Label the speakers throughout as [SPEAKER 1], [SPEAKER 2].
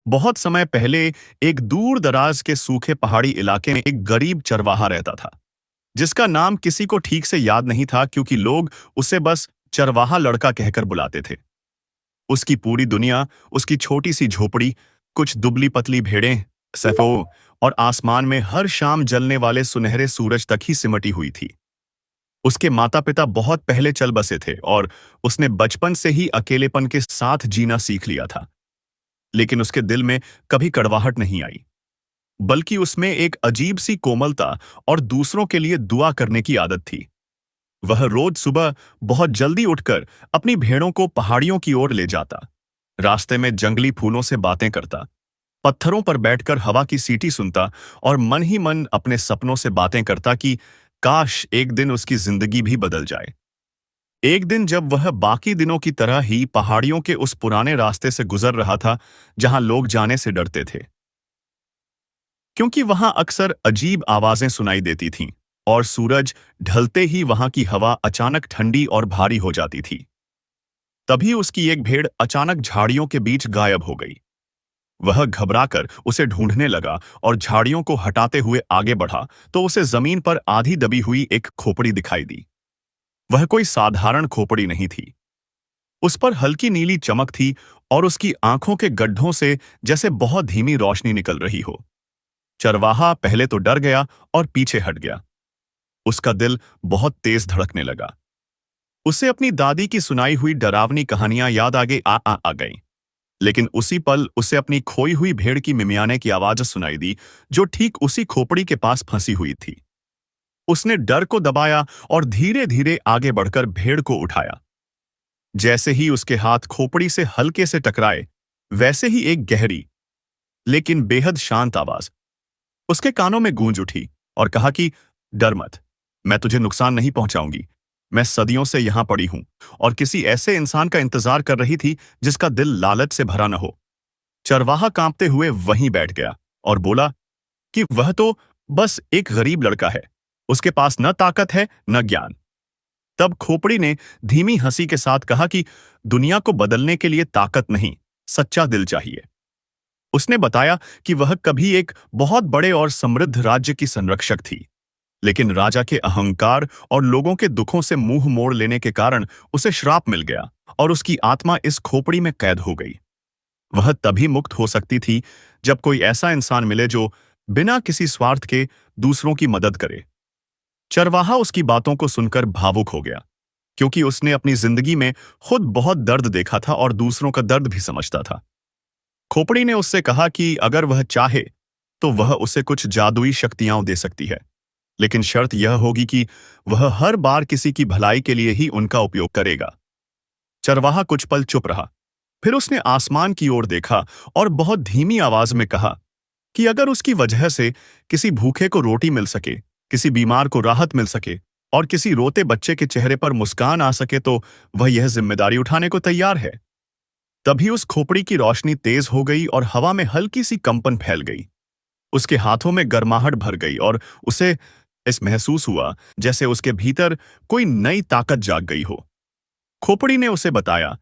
[SPEAKER 1] बहुत समय पहले एक दूर दराज के सूखे पहाड़ी इलाके में एक गरीब चरवाहा रहता था, जिसका नाम किसी को ठीक से याद नहीं था क्योंकि लोग उसे बस चरवाहा लड़का कहकर बुलाते थे। उसकी पूरी दुनिया, उसकी छोटी सी झोपड़ी, कुछ दुबली पतली भेड़ें, सफ़ों और आसमान में हर शाम जलने वाले सुनहरे सूरज तक ही सिमटी हुई थी। उसके माता पिता बहुत पहले चल बसे थे और उसने बचपन से ही अकेलेपन के साथ जीना सीख लिया था। लेकिन उसके दिल में कभी कड़वाहट नहीं आई, बल्कि उसमें एक अजीब सी कोमलता और दूसरों के लिए दुआ करने की आदत थी। वह रोज सुबह बहुत जल्दी उठकर अपनी भेड़ों को पहाड़ियों की ओर ले जाता, रास्ते में जंगली फूलों से बातें करता, पत्थरों पर बैठकर हवा की सीटी सुनता और मन ही मन अपने सपनों से बातें करता कि काश एक दिन उसकी जिंदगी भी बदल जाए। एक दिन जब वह बाकी दिनों की तरह ही पहाड़ियों के उस पुराने रास्ते से गुजर रहा था जहां लोग जाने से डरते थे, क्योंकि वहां अक्सर अजीब आवाजें सुनाई देती थीं और सूरज ढलते ही वहां की हवा अचानक ठंडी और भारी हो जाती थी। तभी उसकी एक भेड़ अचानक झाड़ियों के बीच गायब हो गई। वह घबराकर उसे ढूंढने लगा और झाड़ियों को हटाते हुए आगे बढ़ा तो उसे जमीन पर आधी दबी हुई एक खोपड़ी दिखाई दी। वह कोई साधारण खोपड़ी नहीं थी। उस पर हल्की नीली चमक थी और उसकी आंखों के गड्ढों से जैसे बहुत धीमी रोशनी निकल रही हो। चरवाहा पहले तो डर गया और पीछे हट गया। उसका दिल बहुत तेज धड़कने लगा। उसे अपनी दादी की सुनाई हुई डरावनी कहानियां याद आ गईं। लेकिन उसी पल उसे अपनी खोई हुई भेड़ की मिमियाने की आवाज सुनाई दी, जो ठीक उसी खोपड़ी के पास फंसी हुई थी। उसने डर को दबाया और धीरे धीरे आगे बढ़कर भेड़ को उठाया। जैसे ही उसके हाथ खोपड़ी से हल्के से टकराए, वैसे ही एक गहरी लेकिन बेहद शांत आवाज उसके कानों में गूंज उठी और कहा कि डर मत, मैं तुझे नुकसान नहीं पहुंचाऊंगी। मैं सदियों से यहां पड़ी हूं और किसी ऐसे इंसान का इंतजार कर रही थी जिसका दिल लालच से भरा न हो। चरवाहा कांपते हुए वहीं बैठ गया और बोला कि वह तो बस एक गरीब लड़का है, उसके पास न ताकत है न ज्ञान। तब खोपड़ी ने धीमी हंसी के साथ कहा कि दुनिया को बदलने के लिए ताकत नहीं, सच्चा दिल चाहिए। उसने बताया कि वह कभी एक बहुत बड़े और समृद्ध राज्य की संरक्षक थी, लेकिन राजा के अहंकार और लोगों के दुखों से मुंह मोड़ लेने के कारण उसे श्राप मिल गया और उसकी आत्मा इस खोपड़ी में कैद हो गई। वह तभी मुक्त हो सकती थी जब कोई ऐसा इंसान मिले जो बिना किसी स्वार्थ के दूसरों की मदद करे। चरवाहा उसकी बातों को सुनकर भावुक हो गया, क्योंकि उसने अपनी जिंदगी में खुद बहुत दर्द देखा था और दूसरों का दर्द भी समझता था। खोपड़ी ने उससे कहा कि अगर वह चाहे तो वह उसे कुछ जादुई शक्तियां दे सकती है, लेकिन शर्त यह होगी कि वह हर बार किसी की भलाई के लिए ही उनका उपयोग करेगा। चरवाहा कुछ पल चुप रहा, फिर उसने आसमान की ओर देखा और बहुत धीमी आवाज में कहा कि अगर उसकी वजह से किसी भूखे को रोटी मिल सके, किसी बीमार को राहत मिल सके और किसी रोते बच्चे के चेहरे पर मुस्कान आ सके तो वह यह जिम्मेदारी उठाने को तैयार है। तभी उस खोपड़ी की रोशनी तेज हो गई और हवा में हल्की सी कंपन फैल गई। उसके हाथों में गर्माहट भर गई और उसे इस महसूस हुआ जैसे उसके भीतर कोई नई ताकत जाग गई हो। खोपड़ी ने उसे बताया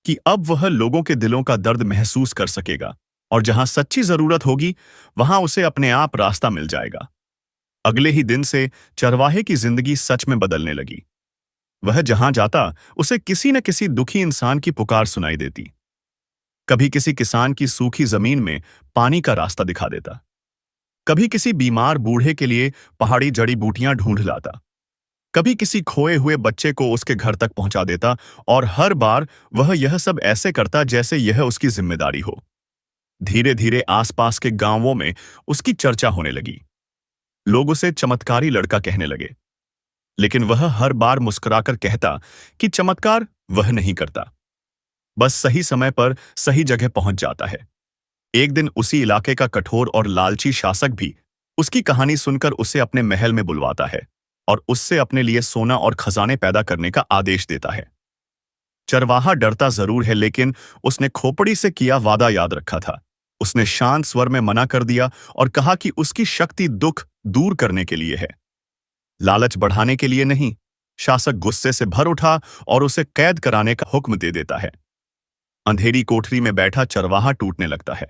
[SPEAKER 1] कि अब वह लोगों के दिलों का दर्द महसूस कर सकेगा और जहां सच्ची जरूरत होगी वहां उसे अपने आप रास्ता मिल जाएगा। अगले ही दिन से चरवाहे की जिंदगी सच में बदलने लगी। वह जहां जाता उसे किसी न किसी दुखी इंसान की पुकार सुनाई देती। कभी किसी किसान की सूखी जमीन में पानी का रास्ता दिखा देता, कभी किसी बीमार बूढ़े के लिए पहाड़ी जड़ी बूटियां ढूंढ लाता, कभी किसी खोए हुए बच्चे को उसके घर तक पहुंचा देता और हर बार वह यह सब ऐसे करता जैसे यह उसकी जिम्मेदारी हो। धीरे धीरे आसपास के गांवों में उसकी चर्चा होने लगी। लोग उसे चमत्कारी लड़का कहने लगे, लेकिन वह हर बार मुस्कुराकर कहता कि चमत्कार वह नहीं करता, बस सही समय पर सही जगह पहुंच जाता है। एक दिन उसी इलाके का कठोर और लालची शासक भी उसकी कहानी सुनकर उसे अपने महल में बुलवाता है और उससे अपने लिए सोना और खजाने पैदा करने का आदेश देता है। चरवाहा डरता जरूर है, लेकिन उसने खोपड़ी से किया वादा याद रखा था। उसने शांत स्वर में मना कर दिया और कहा कि उसकी शक्ति दुख दूर करने के लिए है, लालच बढ़ाने के लिए नहीं। शासक गुस्से से भर उठा और उसे कैद कराने का हुक्म दे देता है। अंधेरी कोठरी में बैठा चरवाहा टूटने लगता है।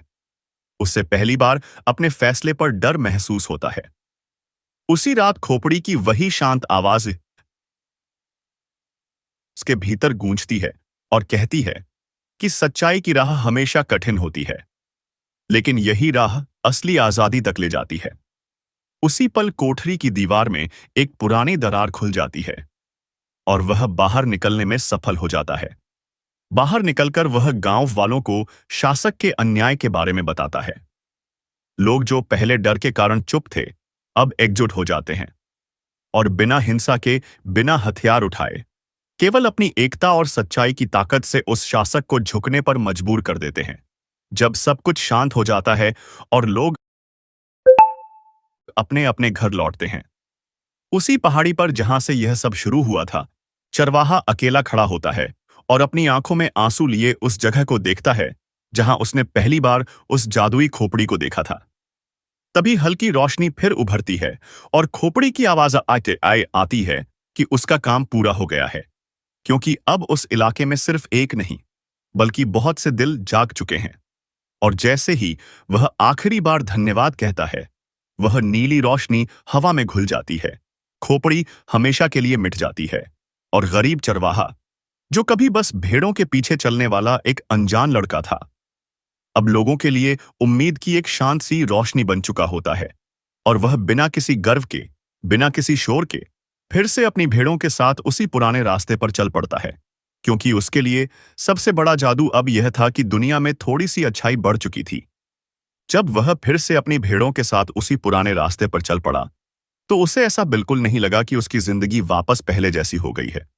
[SPEAKER 1] उससे पहली बार अपने फैसले पर डर महसूस होता है। उसी रात खोपड़ी की वही शांत आवाज उसके भीतर गूंजती है और कहती है कि सच्चाई की राह हमेशा कठिन होती है, लेकिन यही राह असली आजादी तक ले जाती है। उसी पल कोठरी की दीवार में एक पुरानी दरार खुल जाती है और वह बाहर निकलने में सफल हो जाता है। बाहर निकलकर वह गांव वालों को शासक के अन्याय के बारे में बताता है। लोग जो पहले डर के कारण चुप थे, अब एकजुट हो जाते हैं और बिना हिंसा के, बिना हथियार उठाए, केवल अपनी एकता और सच्चाई की ताकत से उस शासक को झुकने पर मजबूर कर देते हैं। जब सब कुछ शांत हो जाता है और लोग अपने अपने घर लौटते हैं, उसी पहाड़ी पर जहां से यह सब शुरू हुआ था, चरवाहा अकेला खड़ा होता है और अपनी आंखों में आंसू लिए उस जगह को देखता है जहां उसने पहली बार उस जादुई खोपड़ी को देखा था। तभी हल्की रोशनी फिर उभरती है और खोपड़ी की आवाज आती है कि उसका काम पूरा हो गया है, क्योंकि अब उस इलाके में सिर्फ एक नहीं, बल्कि बहुत से दिल जाग चुके हैं। और जैसे ही वह आखिरी बार धन्यवाद कहता है, वह नीली रोशनी हवा में घुल जाती है। खोपड़ी हमेशा के लिए मिट जाती है और गरीब चरवाहा, जो कभी बस भेड़ों के पीछे चलने वाला एक अनजान लड़का था, अब लोगों के लिए उम्मीद की एक शांत सी रोशनी बन चुका होता है। और वह बिना किसी गर्व के, बिना किसी शोर के, फिर से अपनी भेड़ों के साथ उसी पुराने रास्ते पर चल पड़ता है, क्योंकि उसके लिए सबसे बड़ा जादू अब यह था कि दुनिया में थोड़ी सी अच्छाई बढ़ चुकी थी। जब वह फिर से अपनी भेड़ों के साथ उसी पुराने रास्ते पर चल पड़ा, तो उसे ऐसा बिल्कुल नहीं लगा कि उसकी जिंदगी वापस पहले जैसी हो गई है,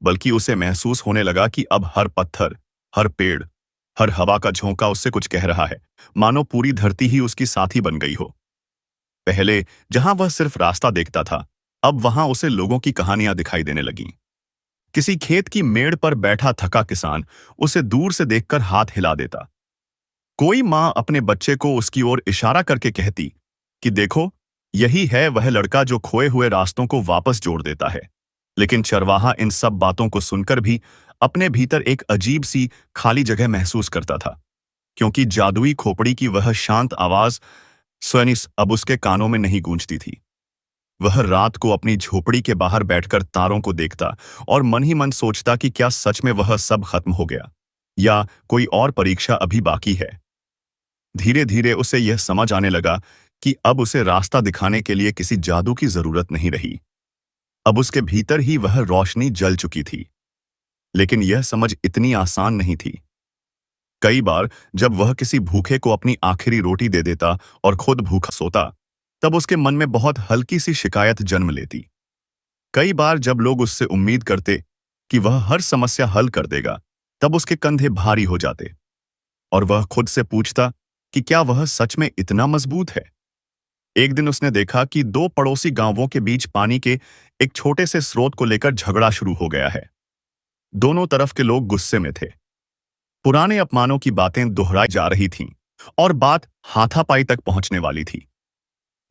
[SPEAKER 1] बल्कि उसे महसूस होने लगा कि अब हर पत्थर, हर पेड़, हर हवा का झोंका उससे कुछ कह रहा है, मानो पूरी धरती ही उसकी साथी बन गई हो। पहले जहां वह सिर्फ रास्ता देखता था, अब वहां उसे लोगों की कहानियां दिखाई देने लगीं। किसी खेत की मेड़ पर बैठा थका किसान उसे दूर से देखकर हाथ हिला देता। कोई मां अपने बच्चे को उसकी ओर इशारा करके कहती कि देखो, यही है वह लड़का जो खोए हुए रास्तों को वापस जोड़ देता है। लेकिन चरवाहा इन सब बातों को सुनकर भी अपने भीतर एक अजीब सी खाली जगह महसूस करता था, क्योंकि जादुई खोपड़ी की वह शांत आवाज स्वयं अब उसके कानों में नहीं गूंजती थी। वह रात को अपनी झोपड़ी के बाहर बैठकर तारों को देखता और मन ही मन सोचता कि क्या सच में वह सब खत्म हो गया, या कोई और परीक्षा अभी बाकी है। धीरे धीरे उसे यह समझ आने लगा कि अब उसे रास्ता दिखाने के लिए किसी जादू की जरूरत नहीं रही। अब उसके भीतर ही वह रोशनी जल चुकी थी। लेकिन यह समझ इतनी आसान नहीं थी। कई बार जब वह किसी भूखे को अपनी आखिरी रोटी दे देता और खुद भूखा सोता, तब उसके मन में बहुत हल्की सी शिकायत जन्म लेती। कई बार जब लोग उससे उम्मीद करते कि वह हर समस्या हल कर देगा, तब उसके कंधे भारी हो जाते और वह खुद से पूछता कि क्या वह सच में इतना मजबूत है। एक दिन उसने देखा कि दो पड़ोसी गांवों के बीच पानी के एक छोटे से स्रोत को लेकर झगड़ा शुरू हो गया है। दोनों तरफ के लोग गुस्से में थे। पुराने अपमानों की बातें दोहराई जा रही थीं और बात हाथापाई तक पहुंचने वाली थी।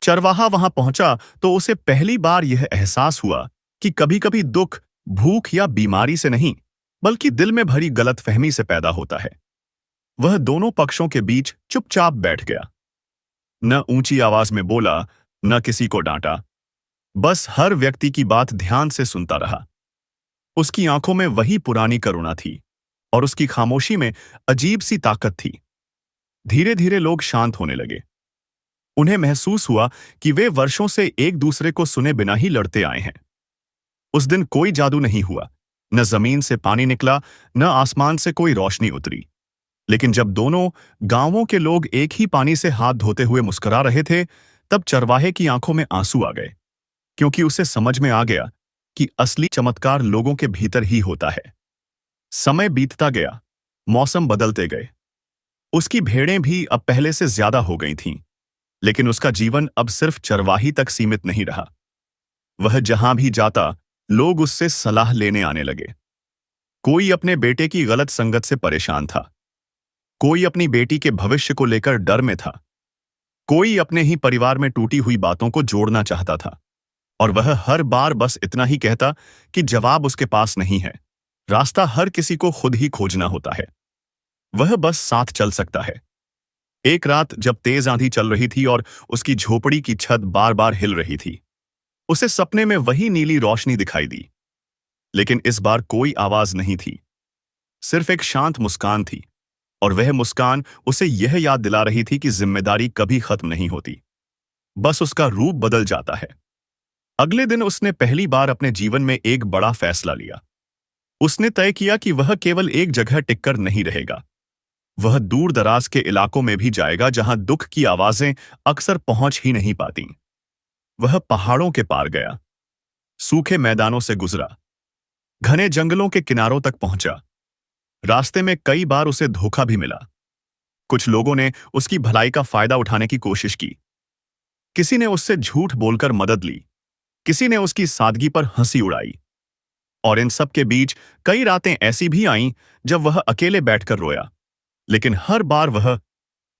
[SPEAKER 1] चरवाहा वहां पहुंचा तो उसे पहली बार यह एहसास हुआ कि कभी-कभी दुख भूख या बीमारी से नहीं, बल्कि दिल में भरी गलतफहमी से पैदा होता है। वह दोनों पक्षों के बीच चुपचाप बैठ गया। न ऊंची आवाज में बोला, न किसी को डांटा, बस हर व्यक्ति की बात ध्यान से सुनता रहा। उसकी आंखों में वही पुरानी करुणा थी और उसकी खामोशी में अजीब सी ताकत थी। धीरे धीरे लोग शांत होने लगे। उन्हें महसूस हुआ कि वे वर्षों से एक दूसरे को सुने बिना ही लड़ते आए हैं। उस दिन कोई जादू नहीं हुआ, न जमीन से पानी निकला, न आसमान से कोई रोशनी उतरी। लेकिन जब दोनों गांवों के लोग एक ही पानी से हाथ धोते हुए मुस्कुरा रहे थे, तब चरवाहे की आंखों में आंसू आ गए, क्योंकि उसे समझ में आ गया कि असली चमत्कार लोगों के भीतर ही होता है। समय बीतता गया, मौसम बदलते गए। उसकी भेड़ें भी अब पहले से ज्यादा हो गई थीं, लेकिन उसका जीवन अब सिर्फ चरवाही तक सीमित नहीं रहा। वह जहां भी जाता, लोग उससे सलाह लेने आने लगे। कोई अपने बेटे की गलत संगत से परेशान था, कोई अपनी बेटी के भविष्य को लेकर डर में था, कोई अपने ही परिवार में टूटी हुई बातों को जोड़ना चाहता था। और वह हर बार बस इतना ही कहता कि जवाब उसके पास नहीं है, रास्ता हर किसी को खुद ही खोजना होता है। वह बस साथ चल सकता है। एक रात जब तेज आंधी चल रही थी और उसकी झोपड़ी की छत बार बार हिल रही थी, उसे सपने में वही नीली रोशनी दिखाई दी। लेकिन इस बार कोई आवाज नहीं थी, सिर्फ एक शांत मुस्कान थी। और वह मुस्कान उसे यह याद दिला रही थी कि जिम्मेदारी कभी खत्म नहीं होती, बस उसका रूप बदल जाता है। अगले दिन उसने पहली बार अपने जीवन में एक बड़ा फैसला लिया। उसने तय किया कि वह केवल एक जगह टिककर नहीं रहेगा। वह दूर दराज के इलाकों में भी जाएगा जहां दुख की आवाजें अक्सर पहुंच ही नहीं पाती। वह पहाड़ों के पार गया, सूखे मैदानों से गुजरा, घने जंगलों के किनारों तक पहुंचा। रास्ते में कई बार उसे धोखा भी मिला। कुछ लोगों ने उसकी भलाई का फायदा उठाने की कोशिश की। किसी ने उससे झूठ बोलकर मदद ली, किसी ने उसकी सादगी पर हंसी उड़ाई। और इन सब के बीच कई रातें ऐसी भी आईं जब वह अकेले बैठकर रोया। लेकिन हर बार वह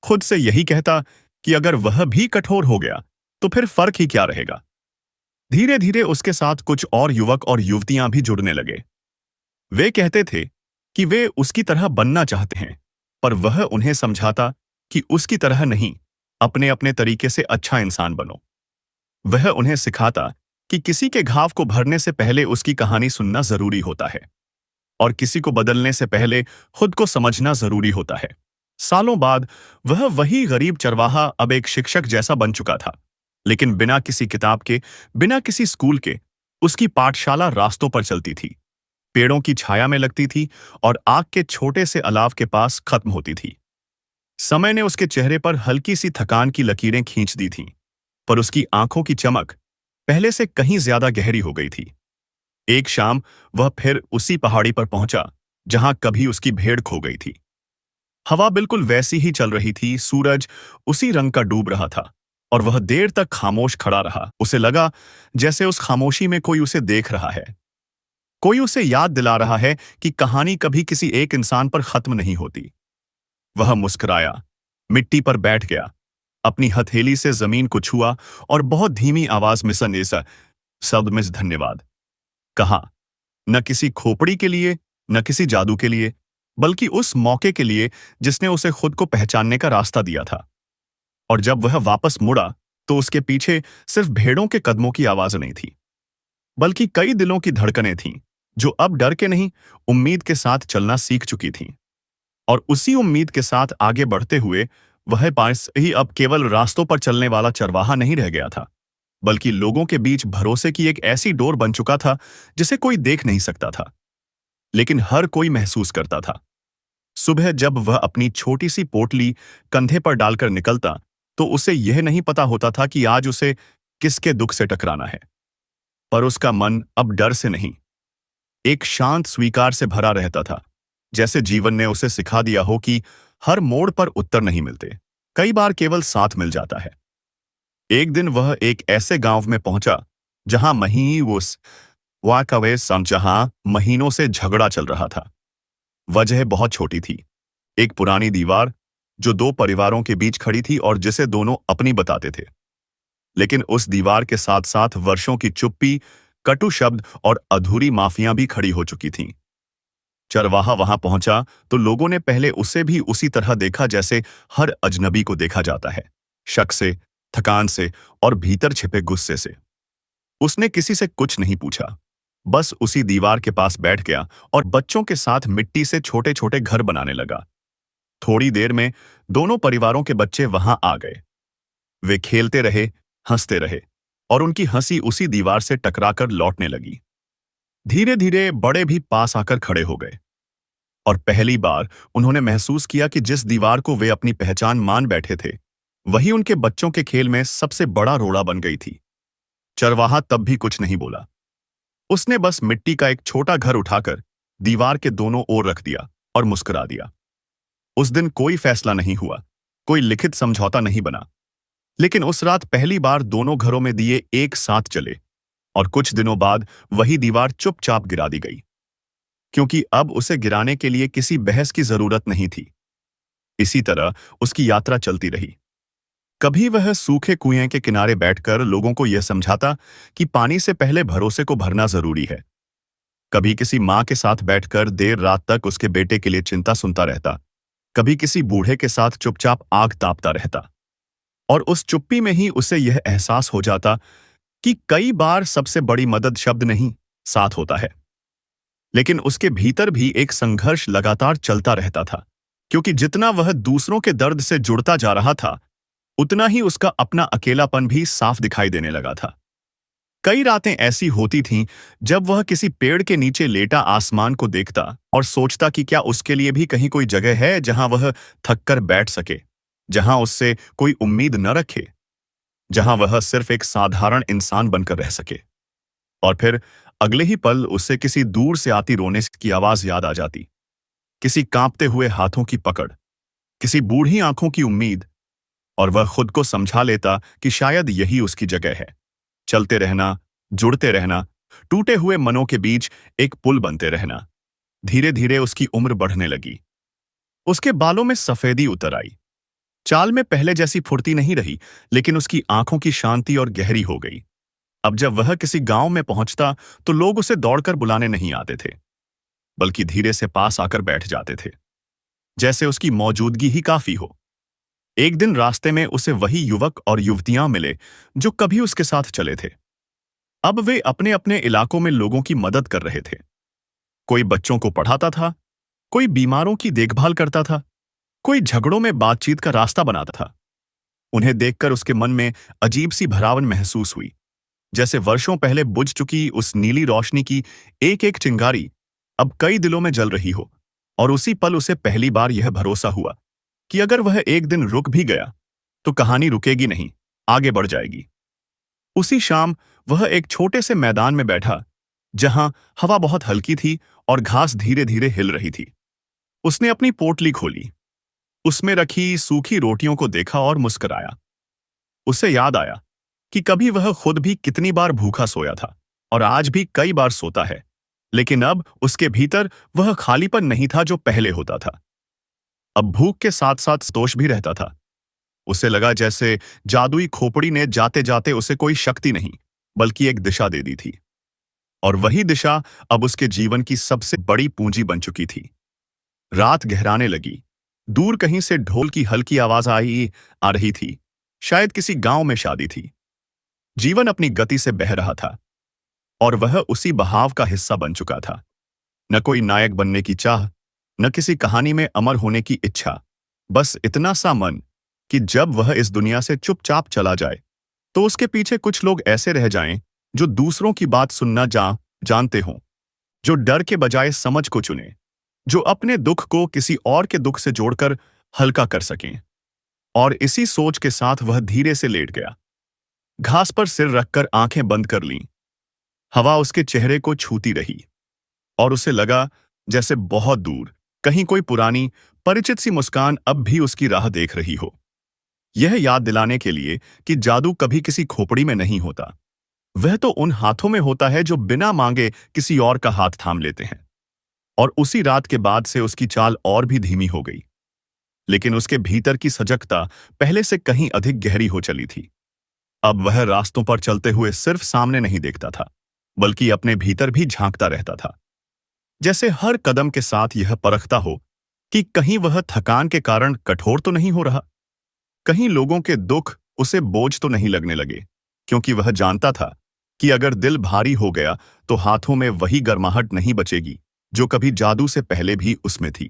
[SPEAKER 1] खुद से यही कहता कि अगर वह भी कठोर हो गया तो फिर फर्क ही क्या रहेगा। धीरे धीरे उसके साथ कुछ और युवक और युवतियां भी जुड़ने लगे। वे कहते थे कि वे उसकी तरह बनना चाहते हैं, पर वह उन्हें समझाता कि उसकी तरह नहीं, अपने अपने तरीके से अच्छा इंसान बनो। वह उन्हें सिखाता कि किसी के घाव को भरने से पहले उसकी कहानी सुनना जरूरी होता है, और किसी को बदलने से पहले खुद को समझना जरूरी होता है। सालों बाद वह वही गरीब चरवाहा अब एक शिक्षक जैसा बन चुका था, लेकिन बिना किसी किताब के, बिना किसी स्कूल के। उसकी पाठशाला रास्तों पर चलती थी, पेड़ों की छाया में लगती थी और आग के छोटे से अलाव के पास खत्म होती थी। समय ने उसके चेहरे पर हल्की सी थकान की लकीरें खींच दी थीं, पर उसकी आंखों की चमक पहले से कहीं ज्यादा गहरी हो गई थी। एक शाम वह फिर उसी पहाड़ी पर पहुंचा जहां कभी उसकी भेड़ खो गई थी। हवा बिल्कुल वैसी ही चल रही थी, सूरज उसी रंग का डूब रहा था, और वह देर तक खामोश खड़ा रहा। उसे लगा जैसे उस खामोशी में कोई उसे देख रहा है, कोई उसे याद दिला रहा है कि कहानी कभी किसी एक इंसान पर खत्म नहीं होती। वह मुस्कुराया, मिट्टी पर बैठ गया, अपनी हथेली से जमीन को छुआ और बहुत धीमी आवाज में सनेसा शब्द में धन्यवाद कहा। न किसी खोपड़ी के लिए, न किसी जादू के लिए, बल्कि उस मौके के लिए जिसने उसे खुद को पहचानने का रास्ता दिया था। और जब वह वापस मुड़ा तो उसके पीछे सिर्फ भेड़ों के कदमों की आवाज नहीं थी, बल्कि कई दिलों की धड़कनें थीं जो अब डर के नहीं, उम्मीद के साथ चलना सीख चुकी थीं। और उसी उम्मीद के साथ आगे बढ़ते हुए वह पास ही अब केवल रास्तों पर चलने वाला चरवाहा नहीं रह गया था, बल्कि लोगों के बीच भरोसे की एक ऐसी डोर बन चुका था जिसे कोई देख नहीं सकता था, लेकिन हर कोई महसूस करता था। सुबह जब वह अपनी छोटी सी पोटली कंधे पर डालकर निकलता तो उसे यह नहीं पता होता था कि आज उसे किसके दुख से टकराना है, पर उसका मन अब डर से नहीं, एक शांत स्वीकार से भरा रहता था। जैसे जीवन ने उसे सिखा दिया हो कि हर मोड़ पर उत्तर नहीं मिलते, कई बार केवल साथ मिल जाता है। एक दिन वह एक ऐसे गांव में पहुंचा जहां जहां महीनों से झगड़ा चल रहा था। वजह बहुत छोटी थी, एक पुरानी दीवार जो दो परिवारों के बीच खड़ी थी और जिसे दोनों अपनी बताते थे। लेकिन उस दीवार के साथ साथ वर्षों की चुप्पी, कटु शब्द और अधूरी माफियां भी खड़ी हो चुकी थीं। चरवाहा वहां पहुंचा तो लोगों ने पहले उसे भी उसी तरह देखा जैसे हर अजनबी को देखा जाता है, शक से, थकान से और भीतर छिपे गुस्से से। उसने किसी से कुछ नहीं पूछा, बस उसी दीवार के पास बैठ गया और बच्चों के साथ मिट्टी से छोटे छोटे घर बनाने लगा। थोड़ी देर में दोनों परिवारों के बच्चे वहां आ गए। वे खेलते रहे, हंसते रहे, और उनकी हंसी उसी दीवार से टकराकर लौटने लगी। धीरे धीरे बड़े भी पास आकर खड़े हो गए, और पहली बार उन्होंने महसूस किया कि जिस दीवार को वे अपनी पहचान मान बैठे थे, वही उनके बच्चों के खेल में सबसे बड़ा रोड़ा बन गई थी। चरवाहा तब भी कुछ नहीं बोला। उसने बस मिट्टी का एक छोटा घर उठाकर दीवार के दोनों ओर रख दिया और मुस्कुरा दिया। उस दिन कोई फैसला नहीं हुआ, कोई लिखित समझौता नहीं बना, लेकिन उस रात पहली बार दोनों घरों में दिए एक साथ जले, और कुछ दिनों बाद वही दीवार चुपचाप गिरा दी गई, क्योंकि अब उसे गिराने के लिए किसी बहस की जरूरत नहीं थी। इसी तरह उसकी यात्रा चलती रही। कभी वह सूखे कुएं के किनारे बैठकर लोगों को यह समझाता कि पानी से पहले भरोसे को भरना जरूरी है। कभी किसी माँ के साथ बैठकर देर रात तक उसके बेटे के लिए चिंता सुनता रहता, कभी किसी बूढ़े के साथ चुपचाप आग तापता रहता। और उस चुप्पी में ही उसे यह एहसास हो जाता कि कई बार सबसे बड़ी मदद शब्द नहीं, साथ होता है। लेकिन उसके भीतर भी एक संघर्ष लगातार चलता रहता था, क्योंकि जितना वह दूसरों के दर्द से जुड़ता जा रहा था, उतना ही उसका अपना अकेलापन भी साफ दिखाई देने लगा था। कई रातें ऐसी होती थीं जब वह किसी पेड़ के नीचे लेटा आसमान को देखता और सोचता कि क्या उसके लिए भी कहीं कोई जगह है जहां वह थककर बैठ सके, जहां उससे कोई उम्मीद न रखे, जहां वह सिर्फ एक साधारण इंसान बनकर रह सके। और फिर अगले ही पल उसे किसी दूर से आती रोने की आवाज याद आ जाती, किसी कांपते हुए हाथों की पकड़, किसी बूढ़ी आंखों की उम्मीद, और वह खुद को समझा लेता कि शायद यही उसकी जगह है। चलते रहना, जुड़ते रहना, टूटे हुए मनों के बीच एक पुल बनते रहना। धीरे धीरे उसकी उम्र बढ़ने लगी। उसके बालों में सफेदी उतर आई। चाल में पहले जैसी फुर्ती नहीं रही, लेकिन उसकी आंखों की शांति और गहरी हो गई। अब जब वह किसी गांव में पहुंचता तो लोग उसे दौड़कर बुलाने नहीं आते थे, बल्कि धीरे से पास आकर बैठ जाते थे, जैसे उसकी मौजूदगी ही काफी हो। एक दिन रास्ते में उसे वही युवक और युवतियां मिले जो कभी उसके साथ चले थे। अब वे अपने अपने इलाकों में लोगों की मदद कर रहे थे। कोई बच्चों को पढ़ाता था, कोई बीमारों की देखभाल करता था, कोई झगड़ों में बातचीत का रास्ता बनाता था। उन्हें देखकर उसके मन में अजीब सी भरावन महसूस हुई, जैसे वर्षों पहले बुझ चुकी उस नीली रोशनी की एक एक चिंगारी अब कई दिलों में जल रही हो। और उसी पल उसे पहली बार यह भरोसा हुआ कि अगर वह एक दिन रुक भी गया तो कहानी रुकेगी नहीं, आगे बढ़ जाएगी। उसी शाम वह एक छोटे से मैदान में बैठा, जहां हवा बहुत हल्की थी और घास धीरे धीरे हिल रही थी। उसने अपनी पोटली खोली, उसमें रखी सूखी रोटियों को देखा और मुस्कुराया। उसे याद आया कि कभी वह खुद भी कितनी बार भूखा सोया था और आज भी कई बार सोता है, लेकिन अब उसके भीतर वह खालीपन नहीं था जो पहले होता था। अब भूख के साथ साथ संतोष भी रहता था। उसे लगा जैसे जादुई खोपड़ी ने जाते जाते उसे कोई शक्ति नहीं, बल्कि एक दिशा दे दी थी। और वही दिशा अब उसके जीवन की सबसे बड़ी पूंजी बन चुकी थी। रात गहराने लगी। दूर कहीं से ढोल की हल्की आवाज आ रही थी। शायद किसी गांव में शादी थी। जीवन अपनी गति से बह रहा था और वह उसी बहाव का हिस्सा बन चुका था। न कोई नायक बनने की चाह, न किसी कहानी में अमर होने की इच्छा, बस इतना सा मन कि जब वह इस दुनिया से चुपचाप चला जाए तो उसके पीछे कुछ लोग ऐसे रह जाएं जो दूसरों की बात सुनना जानते हों, जो डर के बजाय समझ को चुने, जो अपने दुख को किसी और के दुख से जोड़कर हल्का कर सकें। और इसी सोच के साथ वह धीरे से लेट गया। घास पर सिर रखकर आंखें बंद कर लीं। हवा उसके चेहरे को छूती रही और उसे लगा जैसे बहुत दूर कहीं कोई पुरानी परिचित सी मुस्कान अब भी उसकी राह देख रही हो। यह याद दिलाने के लिए कि जादू कभी किसी खोपड़ी में नहीं होता, वह तो उन हाथों में होता है जो बिना मांगे किसी और का हाथ थाम लेते हैं। और उसी रात के बाद से उसकी चाल और भी धीमी हो गई, लेकिन उसके भीतर की सजगता पहले से कहीं अधिक गहरी हो चली थी। अब वह रास्तों पर चलते हुए सिर्फ सामने नहीं देखता था, बल्कि अपने भीतर भी झांकता रहता था, जैसे हर कदम के साथ यह परखता हो कि कहीं वह थकान के कारण कठोर तो नहीं हो रहा, कहीं लोगों के दुख उसे बोझ तो नहीं लगने लगे, क्योंकि वह जानता था कि अगर दिल भारी हो गया तो हाथों में वही गर्माहट नहीं बचेगी जो कभी जादू से पहले भी उसमें थी।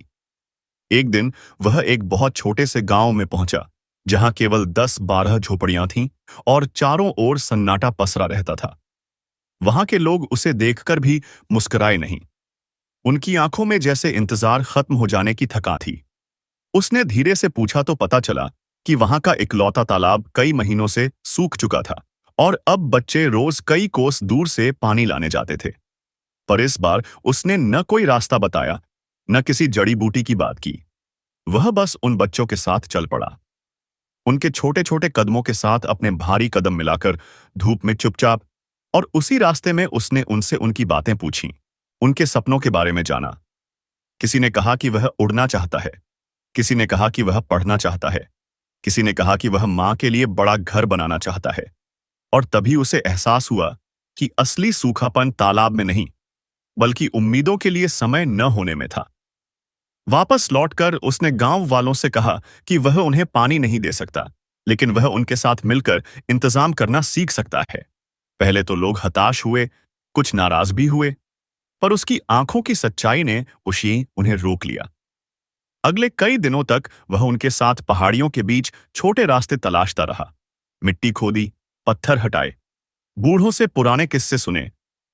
[SPEAKER 1] एक दिन वह एक बहुत छोटे से गांव में पहुंचा, जहां केवल 10-12 झोपड़ियां थीं और चारों ओर सन्नाटा पसरा रहता था। वहां के लोग उसे देखकर भी मुस्कुराए नहीं। उनकी आंखों में जैसे इंतजार खत्म हो जाने की थका थी। उसने धीरे से पूछा तो पता चला कि वहां का इकलौता तालाब कई महीनों से सूख चुका था और अब बच्चे रोज कई कोस दूर से पानी लाने जाते थे। पर इस बार उसने न कोई रास्ता बताया, न किसी जड़ी बूटी की बात की। वह बस उन बच्चों के साथ चल पड़ा, उनके छोटे छोटे कदमों के साथ अपने भारी कदम मिलाकर धूप में चुपचाप। और उसी रास्ते में उसने उनसे उनकी बातें पूछीं, उनके सपनों के बारे में जाना। किसी ने कहा कि वह उड़ना चाहता है, किसी ने कहा कि वह पढ़ना चाहता है, किसी ने कहा कि वह मां के लिए बड़ा घर बनाना चाहता है। और तभी उसे एहसास हुआ कि असली सूखापन तालाब में नहीं, बल्कि उम्मीदों के लिए समय न होने में था। वापस लौटकर उसने गांव वालों से कहा कि वह उन्हें पानी नहीं दे सकता, लेकिन वह उनके साथ मिलकर इंतजाम करना सीख सकता है। पहले तो लोग हताश हुए, कुछ नाराज भी हुए, पर उसकी आंखों की सच्चाई ने उन्हें रोक लिया। अगले कई दिनों तक वह उनके साथ पहाड़ियों के बीच छोटे रास्ते तलाशता रहा। मिट्टी खोदी, पत्थर हटाए, बूढ़ों से पुराने किस्से सुने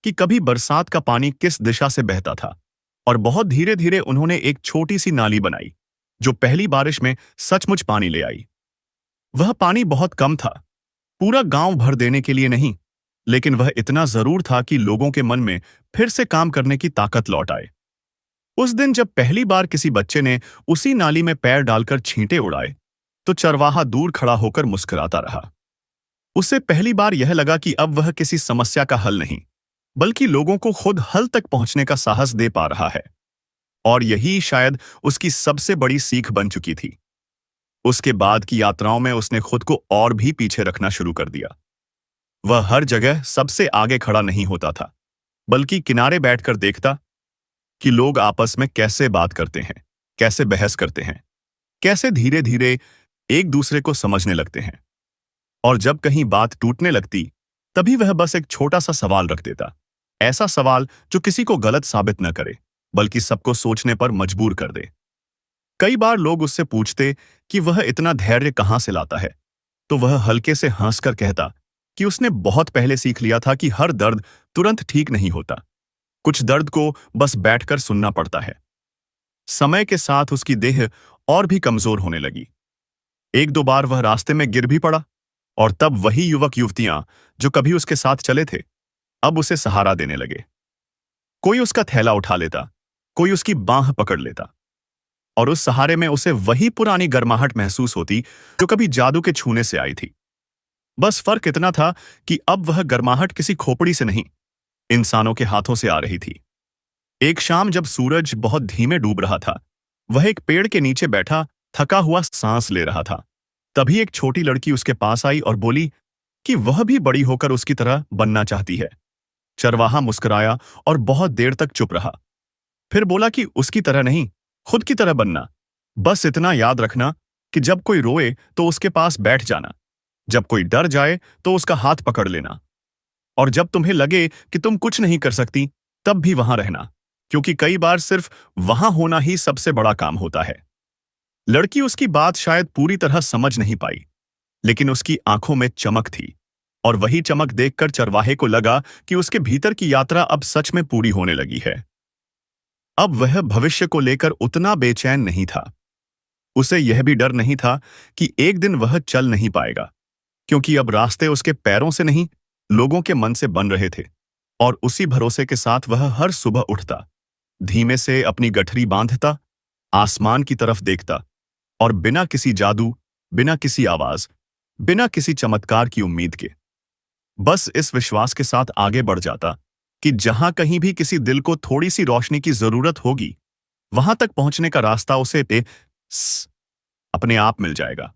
[SPEAKER 1] कि कभी बरसात का पानी किस दिशा से बहता था, और बहुत धीरे धीरे उन्होंने एक छोटी सी नाली बनाई जो पहली बारिश में सचमुच पानी ले आई। वह पानी बहुत कम था, पूरा गांव भर देने के लिए नहीं, लेकिन वह इतना जरूर था कि लोगों के मन में फिर से काम करने की ताकत लौट आए। उस दिन जब पहली बार किसी बच्चे ने उसी नाली में पैर डालकर छींटे उड़ाए, तो चरवाहा दूर खड़ा होकर मुस्कुराता रहा। उसे पहली बार यह लगा कि अब वह किसी समस्या का हल नहीं, बल्कि लोगों को खुद हल तक पहुंचने का साहस दे पा रहा है। और यही शायद उसकी सबसे बड़ी सीख बन चुकी थी। उसके बाद की यात्राओं में उसने खुद को और भी पीछे रखना शुरू कर दिया। वह हर जगह सबसे आगे खड़ा नहीं होता था, बल्कि किनारे बैठकर देखता कि लोग आपस में कैसे बात करते हैं, कैसे बहस करते हैं, कैसे धीरे धीरे एक दूसरे को समझने लगते हैं। और जब कहीं बात टूटने लगती, तभी वह बस एक छोटा सा सवाल रख देता, ऐसा सवाल जो किसी को गलत साबित न करे, बल्कि सबको सोचने पर मजबूर कर दे। कई बार लोग उससे पूछते कि वह इतना धैर्य कहां से लाता है, तो वह हल्के से हंसकर कहता कि उसने बहुत पहले सीख लिया था कि हर दर्द तुरंत ठीक नहीं होता। कुछ दर्द को बस बैठकर सुनना पड़ता है। समय के साथ उसकी देह और भी कमजोर होने लगी। एक दो बार वह रास्ते में गिर भी पड़ा, और तब वही युवक युवतियां जो कभी उसके साथ चले थे, अब उसे सहारा देने लगे। कोई उसका थैला उठा लेता, कोई उसकी बांह पकड़ लेता, और उस सहारे में उसे वही पुरानी गर्माहट महसूस होती जो कभी जादू के छूने से आई थी। बस फर्क इतना था कि अब वह गर्माहट किसी खोपड़ी से नहीं, इंसानों के हाथों से आ रही थी। एक शाम जब सूरज बहुत धीमे डूब रहा था, वह एक पेड़ के नीचे बैठा थका हुआ सांस ले रहा था। तभी एक छोटी लड़की उसके पास आई और बोली कि वह भी बड़ी होकर उसकी तरह बनना चाहती है। चरवाहा मुस्कुराया और बहुत देर तक चुप रहा। फिर बोला कि उसकी तरह नहीं, खुद की तरह बनना। बस इतना याद रखना कि जब कोई रोए तो उसके पास बैठ जाना, जब कोई डर जाए तो उसका हाथ पकड़ लेना, और जब तुम्हें लगे कि तुम कुछ नहीं कर सकती, तब भी वहां रहना, क्योंकि कई बार सिर्फ वहां होना ही सबसे बड़ा काम होता है। लड़की उसकी बात शायद पूरी तरह समझ नहीं पाई, लेकिन उसकी आंखों में चमक थी, और वही चमक देखकर चरवाहे को लगा कि उसके भीतर की यात्रा अब सच में पूरी होने लगी है। अब वह भविष्य को लेकर उतना बेचैन नहीं था। उसे यह भी डर नहीं था कि एक दिन वह चल नहीं पाएगा, क्योंकि अब रास्ते उसके पैरों से नहीं, लोगों के मन से बन रहे थे। और उसी भरोसे के साथ वह हर सुबह उठता, धीमे से अपनी गठरी बांधता, आसमान की तरफ देखता, और बिना किसी जादू, बिना किसी आवाज, बिना किसी चमत्कार की उम्मीद के, बस इस विश्वास के साथ आगे बढ़ जाता कि जहां कहीं भी किसी दिल को थोड़ी सी रोशनी की जरूरत होगी, वहां तक पहुंचने का रास्ता उसे अपने आप मिल जाएगा।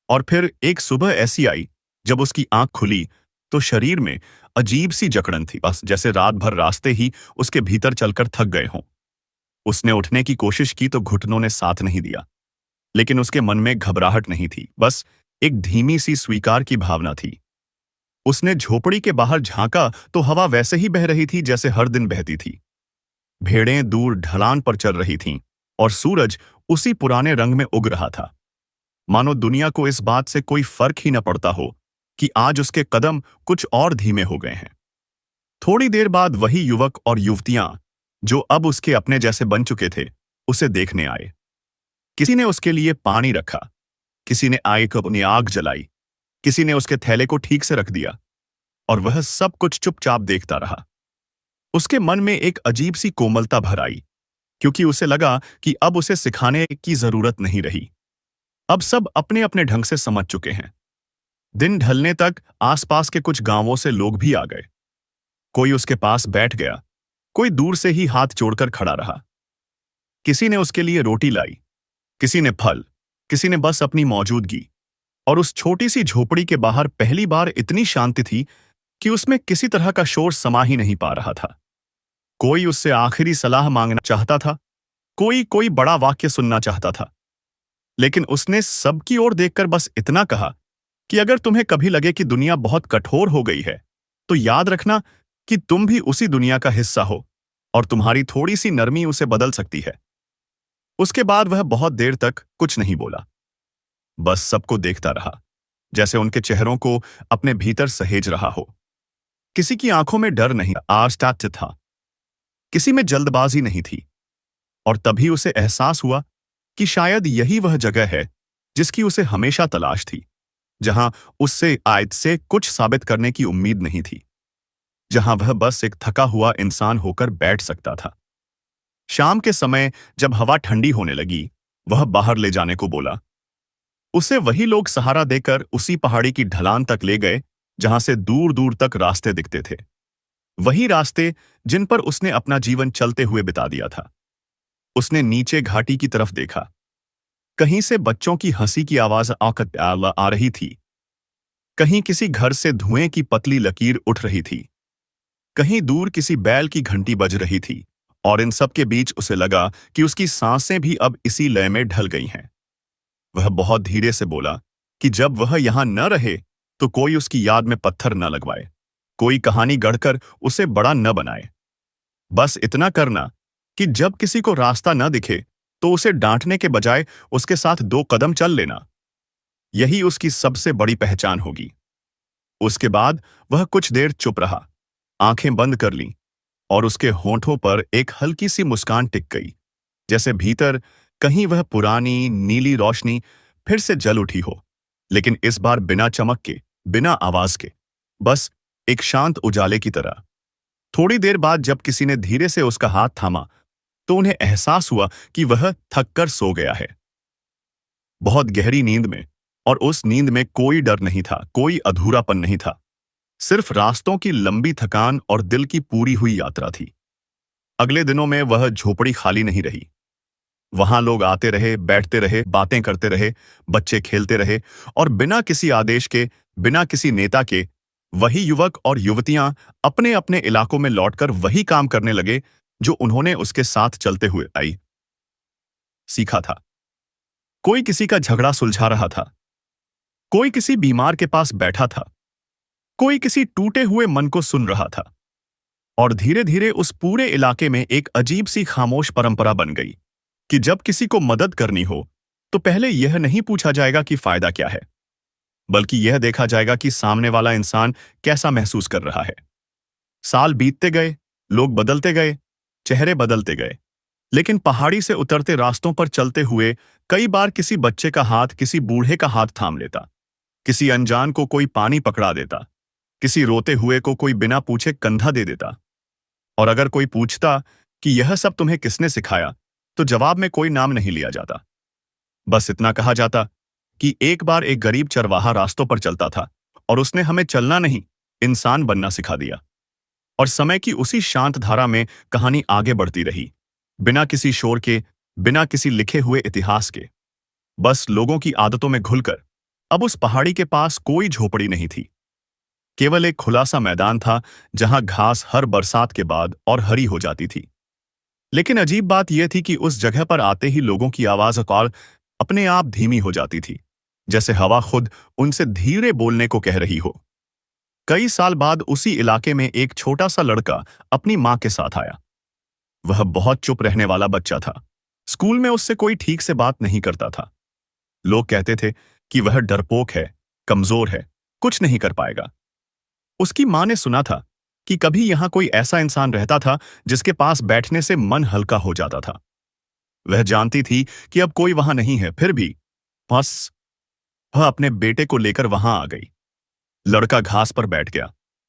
[SPEAKER 1] और फिर एक सुबह ऐसी आई जब उसकी आंख खुली तो शरीर में अजीब सी जकड़न थी, बस जैसे रात भर रास्ते ही उसके भीतर चलकर थक गए हों। उसने उठने की कोशिश की तो घुटनों ने साथ नहीं दिया, लेकिन उसके मन में घबराहट नहीं थी, बस एक धीमी सी स्वीकार की भावना थी। उसने झोपड़ी के बाहर झांका तो हवा वैसे ही बह रही थी जैसे हर दिन बहती थी। भेड़ें दूर ढलान पर चल रही थीं, और सूरज उसी पुराने रंग में उग रहा था, मानो दुनिया को इस बात से कोई फर्क ही न पड़ता हो कि आज उसके कदम कुछ और धीमे हो गए हैं। थोड़ी देर बाद वही युवक और युवतियां, जो अब उसके अपने जैसे बन चुके थे, उसे देखने आए। किसी ने उसके लिए पानी रखा, किसी ने आग अपनी आग जलाई, किसी ने उसके थैले को ठीक से रख दिया, और वह सब कुछ चुपचाप देखता रहा। उसके मन में एक अजीब सी कोमलता भर आई, क्योंकि उसे लगा कि अब उसे सिखाने की जरूरत नहीं रही। अब सब अपने अपने ढंग से समझ चुके हैं। दिन ढलने तक आसपास के कुछ गांवों से लोग भी आ गए। कोई उसके पास बैठ गया, कोई दूर से ही हाथ जोड़कर खड़ा रहा। किसी ने उसके लिए रोटी लाई, किसी ने फल, किसी ने बस अपनी मौजूदगी। और उस छोटी सी झोपड़ी के बाहर पहली बार इतनी शांति थी कि उसमें किसी तरह का शोर समा ही नहीं पा रहा था। कोई उससे आखिरी सलाह मांगना चाहता था, कोई कोई बड़ा वाक्य सुनना चाहता था, लेकिन उसने सबकी ओर देखकर बस इतना कहा कि अगर तुम्हें कभी लगे कि दुनिया बहुत कठोर हो गई है, तो याद रखना कि तुम भी उसी दुनिया का हिस्सा हो और तुम्हारी थोड़ी सी नरमी उसे बदल सकती है। उसके बाद वह बहुत देर तक कुछ नहीं बोला, बस सबको देखता रहा, जैसे उनके चेहरों को अपने भीतर सहेज रहा हो। किसी की आंखों में डर नहीं, आश्चर्य था, किसी में जल्दबाजी नहीं थी। और तभी उसे एहसास हुआ कि शायद यही वह जगह है जिसकी उसे हमेशा तलाश थी, जहां उससे आयत से कुछ साबित करने की उम्मीद नहीं थी, जहां वह बस एक थका हुआ इंसान होकर बैठ सकता था। शाम के समय जब हवा ठंडी होने लगी, वह बाहर ले जाने को बोला। उसे वही लोग सहारा देकर उसी पहाड़ी की ढलान तक ले गए जहां से दूर दूर तक रास्ते दिखते थे, वही रास्ते जिन पर उसने अपना जीवन चलते हुए बिता दिया था। उसने नीचे घाटी की तरफ देखा। कहीं से बच्चों की हंसी की आवाज आ रही थी, कहीं किसी घर से धुएं की पतली लकीर उठ रही थी, कहीं दूर किसी बैल की घंटी बज रही थी, और इन सब के बीच उसे लगा कि उसकी सांसें भी अब इसी लय में ढल गई हैं। वह बहुत धीरे से बोला कि जब वह यहां न रहे तो कोई उसकी याद में पत्थर न लगवाए, कोई कहानी गढ़कर उसे बड़ा न बनाए। बस इतना करना कि जब किसी को रास्ता न दिखे तो उसे डांटने के बजाय उसके साथ 2 कदम चल लेना। यही उसकी सबसे बड़ी पहचान होगी। उसके बाद वह कुछ देर चुप रहा, आंखें बंद कर लीं, और उसके होंठों पर एक हल्की सी मुस्कान टिक गई, जैसे भीतर कहीं वह पुरानी नीली रोशनी फिर से जल उठी हो, लेकिन इस बार बिना चमक के, बिना आवाज के, बस एक शांत उजाले की तरह। थोड़ी देर बाद जब किसी ने धीरे से उसका हाथ थामा, तो उन्हें एहसास हुआ कि वह थक कर सो गया है, बहुत गहरी नींद में। और उस नींद में कोई डर नहीं था, कोई अधूरापन नहीं था, सिर्फ रास्तों की लंबी थकान और दिल की पूरी हुई यात्रा थी। अगले दिनों में वह झोपड़ी खाली नहीं रही। वहां लोग आते रहे, बैठते रहे, बातें करते रहे, बच्चे खेलते रहे, और बिना किसी आदेश के, बिना किसी नेता के, वही युवक और युवतियां अपने अपने इलाकों में लौटकर वही काम करने लगे जो उन्होंने उसके साथ चलते हुए सीखा था। कोई किसी का झगड़ा सुलझा रहा था, कोई किसी बीमार के पास बैठा था, कोई किसी टूटे हुए मन को सुन रहा था। और धीरे धीरे उस पूरे इलाके में एक अजीब सी खामोश परंपरा बन गई कि जब किसी को मदद करनी हो तो पहले यह नहीं पूछा जाएगा कि फायदा क्या है, बल्कि यह देखा जाएगा कि सामने वाला इंसान कैसा महसूस कर रहा है। साल बीतते गए, लोग बदलते गए, चेहरे बदलते गए, लेकिन पहाड़ी से उतरते रास्तों पर चलते हुए कई बार किसी बच्चे का हाथ किसी बूढ़े का हाथ थाम लेता, किसी अनजान को कोई पानी पकड़ा देता, किसी रोते हुए को कोई बिना पूछे कंधा दे देता। और अगर कोई पूछता कि यह सब तुम्हें किसने सिखाया, तो जवाब में कोई नाम नहीं लिया जाता। बस इतना कहा जाता कि एक बार एक गरीब चरवाहा रास्तों पर चलता था और उसने हमें चलना नहीं, इंसान बनना सिखा दिया। और समय की उसी शांत धारा में कहानी आगे बढ़ती रही, बिना किसी शोर के, बिना किसी लिखे हुए इतिहास के, बस लोगों की आदतों में घुलकर। अब उस पहाड़ी के पास कोई झोपड़ी नहीं थी, केवल एक खुला सा मैदान था जहां घास हर बरसात के बाद और हरी हो जाती थी। लेकिन अजीब बात यह थी कि उस जगह पर आते ही लोगों की आवाज और अपने आप धीमी हो जाती थी, जैसे हवा खुद उनसे धीरे बोलने को कह रही हो। कई साल बाद उसी इलाके में एक छोटा सा लड़का अपनी मां के साथ आया। वह बहुत चुप रहने वाला बच्चा था। स्कूल में उससे कोई ठीक से बात नहीं करता था। लोग कहते थे कि वह डरपोक है, कमजोर है, कुछ नहीं कर पाएगा। उसकी मां ने सुना था कि कभी यहां कोई ऐसा इंसान रहता था जिसके पास बैठने से मन हल्का हो जाता था। वह जानती थी कि अब कोई वहां नहीं है, फिर भी बस वह अपने बेटे को लेकर वहां आ गई। लड़का घास पर बैठ गया,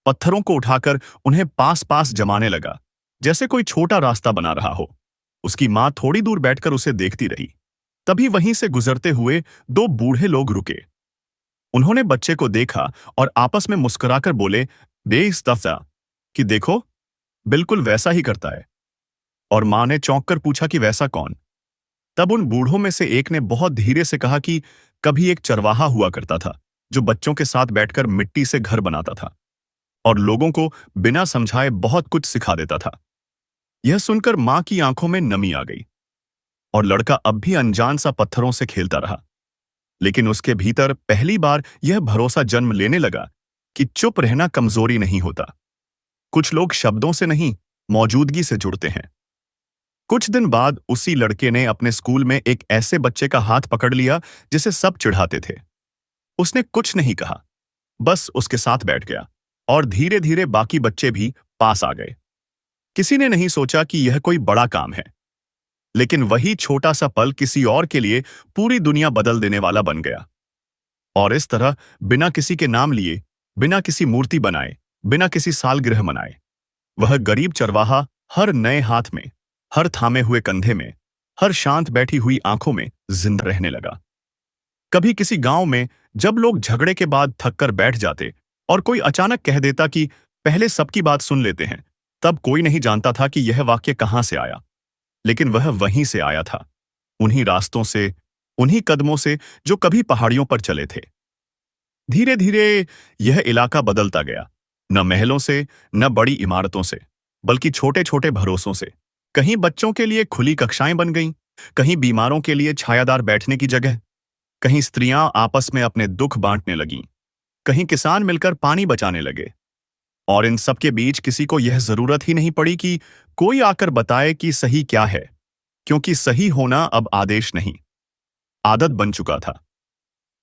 [SPEAKER 1] पत्थरों को उठाकर उन्हें पास पास जमाने लगा, जैसे कोई छोटा रास्ता बना रहा हो। उसकी मां थोड़ी दूर बैठकर उसे देखती रही। तभी वहीं से गुजरते हुए 2 बूढ़े लोग रुके। उन्होंने बच्चे को देखा और आपस में मुस्कुराकर बोले, बेइस्तफा, कि देखो, बिल्कुल वैसा ही करता है। और मां ने चौंक कर पूछा कि वैसा कौन? तब उन बूढ़ों में से एक ने बहुत धीरे से कहा कि कभी एक चरवाहा हुआ करता था जो बच्चों के साथ बैठकर मिट्टी से घर बनाता था और लोगों को बिना समझाए बहुत कुछ सिखा देता था। यह सुनकर मां की आंखों में नमी आ गई। और लड़का अब भी अनजान सा पत्थरों से खेलता रहा। लेकिन उसके भीतर पहली बार यह भरोसा जन्म लेने लगा कि चुप रहना कमजोरी नहीं होता। कुछ लोग शब्दों से नहीं, मौजूदगी से जुड़ते हैं। कुछ दिन बाद उसी लड़के ने अपने स्कूल में एक ऐसे बच्चे का हाथ पकड़ लिया जिसे सब चिढ़ाते थे। उसने कुछ नहीं कहा, बस उसके साथ बैठ गया और धीरे धीरे बाकी बच्चे भी पास आ गए। किसी ने नहीं सोचा कि यह कोई बड़ा काम है, लेकिन वही छोटा सा पल किसी और के लिए पूरी दुनिया बदल देने वाला बन गया। और इस तरह बिना किसी के नाम लिए, बिना किसी मूर्ति बनाए, बिना किसी सालगिरह मनाए, वह गरीब चरवाहा हर नए हाथ में, हर थामे हुए कंधे में, हर शांत बैठी हुई आंखों में जिंदा रहने लगा। कभी किसी गांव में जब लोग झगड़े के बाद थक कर बैठ जाते और कोई अचानक कह देता कि पहले सबकी बात सुन लेते हैं, तब कोई नहीं जानता था कि यह वाक्य कहां से आया, लेकिन वह वहीं से आया था, उन्हीं रास्तों से, उन्हीं कदमों से जो कभी पहाड़ियों पर चले थे। धीरे धीरे यह इलाका बदलता गया, न महलों से, न बड़ी इमारतों से, बल्कि छोटे छोटे भरोसों से। कहीं बच्चों के लिए खुली कक्षाएं बन गईं, कहीं बीमारों के लिए छायादार बैठने की जगह, कहीं स्त्रियां आपस में अपने दुख बांटने लगीं, कहीं किसान मिलकर पानी बचाने लगे। और इन सब के बीच किसी को यह जरूरत ही नहीं पड़ी कि कोई आकर बताए कि सही क्या है, क्योंकि सही होना अब आदेश नहीं, आदत बन चुका था।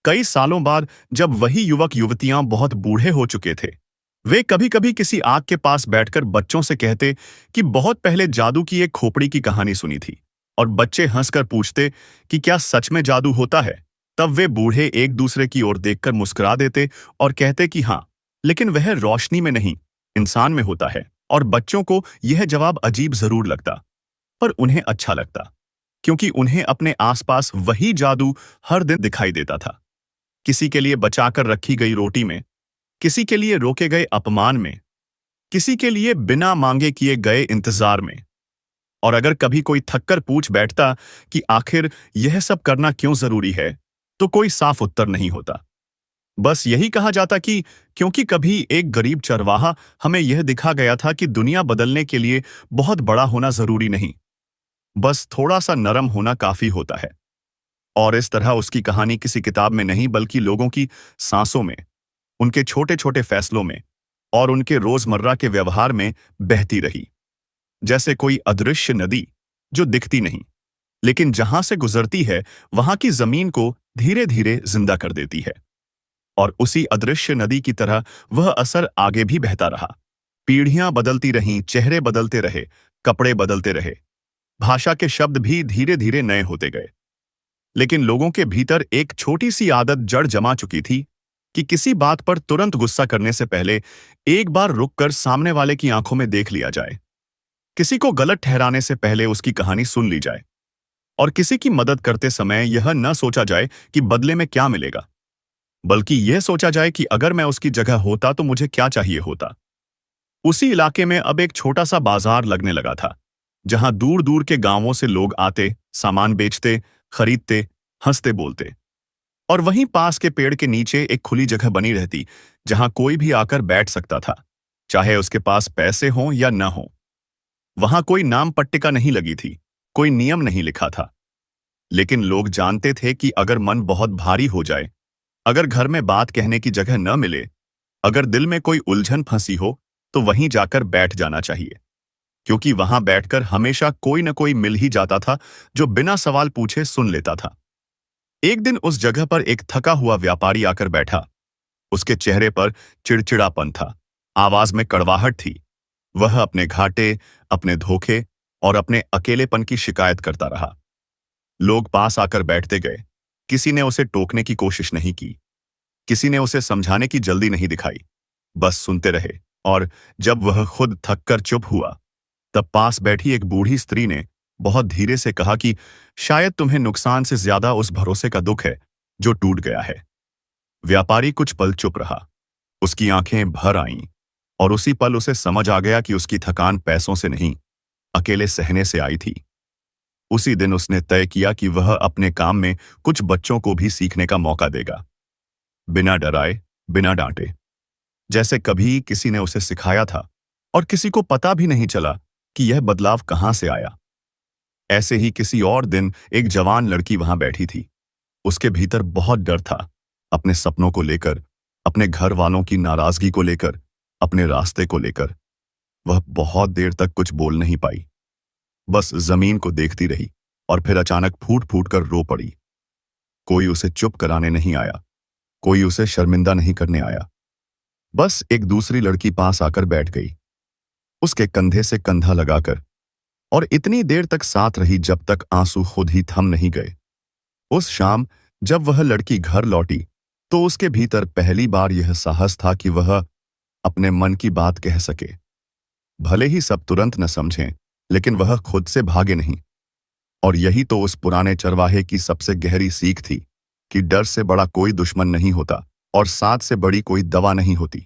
[SPEAKER 1] कई सालों बाद जब वही युवक युवतियां बहुत बूढ़े हो चुके थे, वे कभी कभी किसी आग के पास बैठकर बच्चों से कहते कि बहुत पहले जादू की एक खोपड़ी की कहानी सुनी थी, और बच्चे हंसकर पूछते कि क्या सच में जादू होता है। तब वे बूढ़े एक दूसरे की ओर देखकर मुस्कुरा देते और कहते कि हाँ, लेकिन वह रोशनी में नहीं, इंसान में होता है। और बच्चों को यह जवाब अजीब जरूर लगता, पर उन्हें अच्छा लगता, क्योंकि उन्हें अपने आसपास वही जादू हर दिन दिखाई देता था। किसी के लिए बचाकर रखी गई रोटी में, किसी के लिए रोके गए अपमान में, किसी के लिए बिना मांगे किए गए इंतजार में। और अगर कभी कोई थककर पूछ बैठता कि आखिर यह सब करना क्यों जरूरी है, तो कोई साफ उत्तर नहीं होता। बस यही कहा जाता कि क्योंकि कभी एक गरीब चरवाहा हमें यह दिखा गया था कि दुनिया बदलने के लिए बहुत बड़ा होना जरूरी नहीं, बस थोड़ा सा नरम होना काफी होता है। और इस तरह उसकी कहानी किसी किताब में नहीं, बल्कि लोगों की सांसों में, उनके छोटे छोटे फैसलों में और उनके रोजमर्रा के व्यवहार में बहती रही। जैसे कोई अदृश्य नदी जो दिखती नहीं, लेकिन जहां से गुजरती है वहां की जमीन को धीरे धीरे जिंदा कर देती है। और उसी अदृश्य नदी की तरह वह असर आगे भी बहता रहा। पीढ़ियां बदलती रहीं, चेहरे बदलते रहे, कपड़े बदलते रहे, भाषा के शब्द भी धीरे धीरे नए होते गए। लेकिन लोगों के भीतर एक छोटी सी आदत जड़ जमा चुकी थी कि किसी बात पर तुरंत गुस्सा करने से पहले एक बार रुककर सामने वाले की आंखों में देख लिया जाए, किसी को गलत ठहराने से पहले उसकी कहानी सुन ली जाए, और किसी की मदद करते समय यह न सोचा जाए कि बदले में क्या मिलेगा, बल्कि यह सोचा जाए कि अगर मैं उसकी जगह होता तो मुझे क्या चाहिए होता। उसी इलाके में अब एक छोटा सा बाजार लगने लगा था, जहां दूर दूर के गांवों से लोग आते, सामान बेचते, खरीदते, हंसते बोलते। और वहीं पास के पेड़ के नीचे एक खुली जगह बनी रहती, जहां कोई भी आकर बैठ सकता था, चाहे उसके पास पैसे हों या न हों। वहां कोई नाम पट्टिका नहीं लगी थी, कोई नियम नहीं लिखा था, लेकिन लोग जानते थे कि अगर मन बहुत भारी हो जाए, अगर घर में बात कहने की जगह न मिले, अगर दिल में कोई उलझन फंसी हो, तो वहीं जाकर बैठ जाना चाहिए, क्योंकि वहां बैठकर हमेशा कोई न कोई मिल ही जाता था जो बिना सवाल पूछे सुन लेता था। एक दिन उस जगह पर एक थका हुआ व्यापारी आकर बैठा। उसके चेहरे पर चिड़चिड़ापन था, आवाज में कड़वाहट थी। वह अपने घाटे, अपने धोखे और अपने अकेलेपन की शिकायत करता रहा। लोग पास आकर बैठते गए, किसी ने उसे टोकने की कोशिश नहीं की, किसी ने उसे समझाने की जल्दी नहीं दिखाई, बस सुनते रहे। और जब वह खुद थककर चुप हुआ, तब पास बैठी एक बूढ़ी स्त्री ने बहुत धीरे से कहा कि शायद तुम्हें नुकसान से ज्यादा उस भरोसे का दुख है जो टूट गया है। व्यापारी कुछ पल चुप रहा, उसकी आंखें भर आईं, और उसी पल उसे समझ आ गया कि उसकी थकान पैसों से नहीं, अकेले सहने से आई थी। उसी दिन उसने तय किया कि वह अपने काम में कुछ बच्चों को भी सीखने का मौका देगा, बिना डराए, बिना डांटे, जैसे कभी किसी ने उसे सिखाया था। और किसी को पता भी नहीं चला कि यह बदलाव कहां से आया। ऐसे ही किसी और दिन एक जवान लड़की वहां बैठी थी। उसके भीतर बहुत डर था, अपने सपनों को लेकर, अपने घर वालों की नाराजगी को लेकर, अपने रास्ते को लेकर। वह बहुत देर तक कुछ बोल नहीं पाई, बस जमीन को देखती रही और फिर अचानक फूट फूट कर रो पड़ी। कोई उसे चुप कराने नहीं आया, कोई उसे शर्मिंदा नहीं करने आया। बस एक दूसरी लड़की पास आकर बैठ गई, उसके कंधे से कंधा लगाकर, और इतनी देर तक साथ रही जब तक आंसू खुद ही थम नहीं गए। उस शाम जब वह लड़की घर लौटी तो उसके भीतर पहली बार यह साहस था कि वह अपने मन की बात कह सके। भले ही सब तुरंत न समझें, लेकिन वह खुद से भागे नहीं। और यही तो उस पुराने चरवाहे की सबसे गहरी सीख थी कि डर से बड़ा कोई दुश्मन नहीं होता और साथ से बड़ी कोई दवा नहीं होती।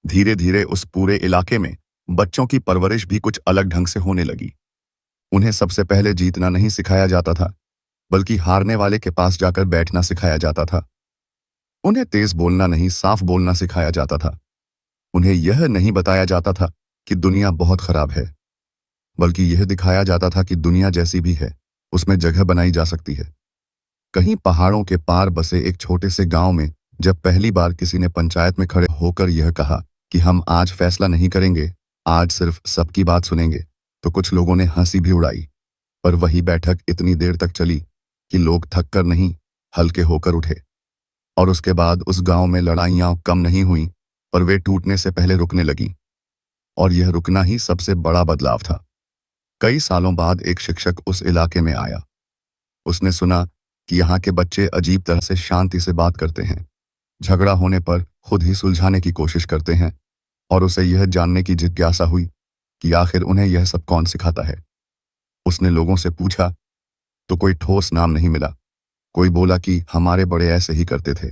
[SPEAKER 1] धीरे धीरे उस पूरे इलाके में बच्चों की परवरिश भी कुछ अलग ढंग से होने लगी। उन्हें सबसे पहले जीतना नहीं सिखाया जाता था, बल्कि हारने वाले के पास जाकर बैठना सिखाया जाता था। उन्हें तेज बोलना नहीं, साफ बोलना सिखाया जाता था। उन्हें यह नहीं बताया जाता था कि दुनिया बहुत खराब है, बल्कि यह दिखाया जाता था कि दुनिया जैसी भी है, उसमें जगह बनाई जा सकती है। कहीं पहाड़ों के पार बसे एक छोटे से गांव में जब पहली बार किसी ने पंचायत में खड़े होकर यह कहा कि हम आज फैसला नहीं करेंगे, आज सिर्फ सबकी बात सुनेंगे, तो कुछ लोगों ने हंसी भी उड़ाई। पर वही बैठक इतनी देर तक चली कि लोग थक कर नहीं, हल्के होकर उठे। और उसके बाद उस गांव में लड़ाइयां कम नहीं हुई, पर वे टूटने से पहले रुकने लगी। और यह रुकना ही सबसे बड़ा बदलाव था। कई सालों बाद एक शिक्षक उस इलाके में आया। उसने सुना कि यहाँ के बच्चे अजीब तरह से शांति से बात करते हैं, झगड़ा होने पर खुद ही सुलझाने की कोशिश करते हैं, और उसे यह जानने की जिज्ञासा हुई कि आखिर उन्हें यह सब कौन सिखाता है। उसने लोगों से पूछा तो कोई ठोस नाम नहीं मिला। कोई बोला कि हमारे बड़े ऐसे ही करते थे,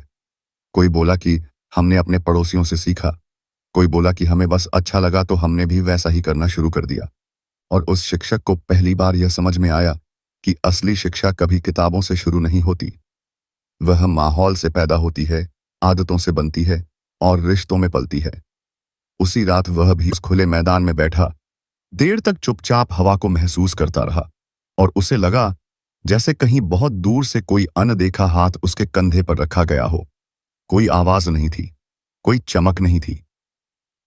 [SPEAKER 1] कोई बोला कि हमने अपने पड़ोसियों से सीखा, कोई बोला कि हमें बस अच्छा लगा तो हमने भी वैसा ही करना शुरू कर दिया। और उस शिक्षक को पहली बार यह समझ में आया कि असली शिक्षा कभी किताबों से शुरू नहीं होती, वह माहौल से पैदा होती है, आदतों से बनती है और रिश्तों में पलती है। उसी रात वह भी उस खुले मैदान में बैठा, देर तक चुपचाप हवा को महसूस करता रहा, और उसे लगा जैसे कहीं बहुत दूर से कोई अनदेखा हाथ उसके कंधे पर रखा गया हो। कोई आवाज नहीं थी, कोई चमक नहीं थी,